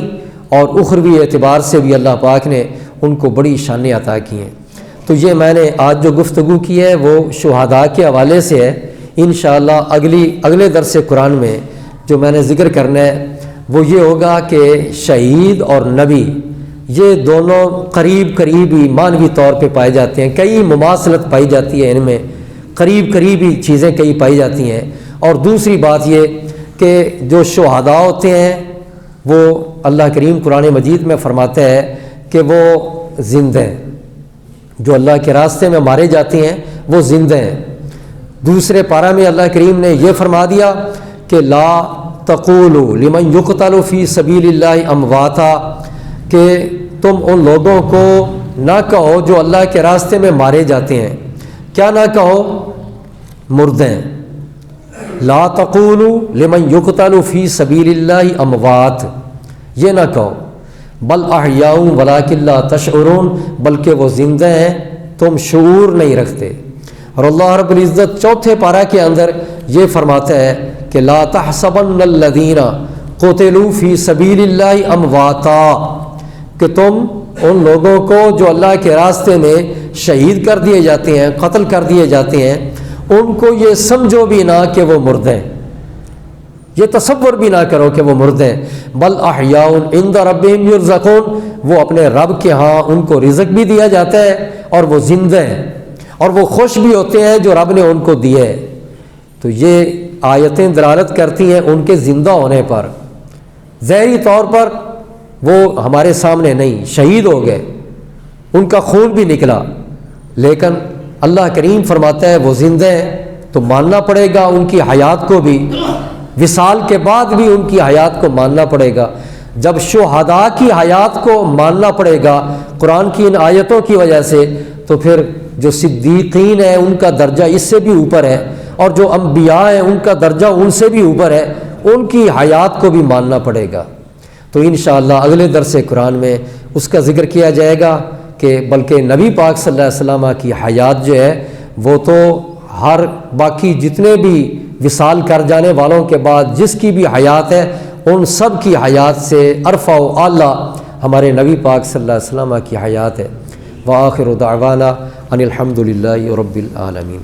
اور اخروی اعتبار سے بھی اللہ پاک نے ان کو بڑی شانیں عطا کی ہیں۔ تو یہ میں نے آج جو گفتگو کی ہے وہ شہداء کے حوالے سے ہے۔ انشاءاللہ اگلے درس قرآن میں جو میں نے ذکر کرنا ہے وہ یہ ہوگا کہ شہید اور نبی یہ دونوں قریب ہی معنوی طور پہ پائے جاتے ہیں، کئی مماثلت پائی جاتی ہے ان میں، قریب ہی چیزیں کئی پائی جاتی ہیں۔ اور دوسری بات یہ کہ جو شہداء ہوتے ہیں وہ اللہ کریم قرآن مجید میں فرماتا ہے کہ وہ زندہ ہیں، جو اللہ کے راستے میں مارے جاتے ہیں وہ زندہ ہیں۔ دوسرے پارہ میں اللہ کریم نے یہ فرما دیا کہ لا تقولوا لمن یقتل فی سبیل اللہ امواتا، کہ تم ان لوگوں کو نہ کہو جو اللہ کے راستے میں مارے جاتے ہیں، کیا نہ کہو؟ مردے۔ لا تقولوا لمن یقتل فی سبیل اللہ اموات، یہ نہ کہو، بل احیاء ولکن لا تشعرون، بلکہ وہ زندہ ہیں تم شعور نہیں رکھتے۔ اور اللہ رب العزت چوتھے پارہ کے اندر یہ فرماتا ہے کہ لا تحسبن الذین قتلوا فی سبیل اللہ امواتا، کہ تم ان لوگوں کو جو اللہ کے راستے میں شہید کر دیے جاتے ہیں، قتل کر دیے جاتے ہیں، ان کو یہ سمجھو بھی نہ کہ وہ مردے ہیں، یہ تصور بھی نہ کرو کہ وہ مردے ہیں، بل احیاء عند ربہم یرزقون، وہ اپنے رب کے ہاں ان کو رزق بھی دیا جاتا ہے اور وہ زندہ ہیں، اور وہ خوش بھی ہوتے ہیں جو رب نے ان کو دیے۔ تو یہ آیتیں دلالت کرتی ہیں ان کے زندہ ہونے پر۔ ظاہری طور پر وہ ہمارے سامنے نہیں، شہید ہو گئے، ان کا خون بھی نکلا، لیکن اللہ کریم فرماتا ہے وہ زندہ ہیں، تو ماننا پڑے گا ان کی حیات کو بھی، وصال کے بعد بھی ان کی حیات کو ماننا پڑے گا۔ جب شہداء کی حیات کو ماننا پڑے گا قرآن کی ان آیتوں کی وجہ سے، تو پھر جو صدیقین ہیں ان کا درجہ اس سے بھی اوپر ہے، اور جو انبیاء ہیں ان کا درجہ ان سے بھی اوپر ہے، ان کی حیات کو بھی ماننا پڑے گا۔ تو انشاءاللہ اگلے درس قرآن میں اس کا ذکر کیا جائے گا کہ بلکہ نبی پاک صلی اللہ علیہ وسلم کی حیات جو ہے وہ تو ہر باقی جتنے بھی وصال کر جانے والوں کے بعد جس کی بھی حیات ہے ان سب کی حیات سے ارفع و اعلیٰ ہمارے نبی پاک صلی اللہ علیہ وسلم کی حیات ہے۔ وآخر دعوانا ان الحمد للہ رب العالمین۔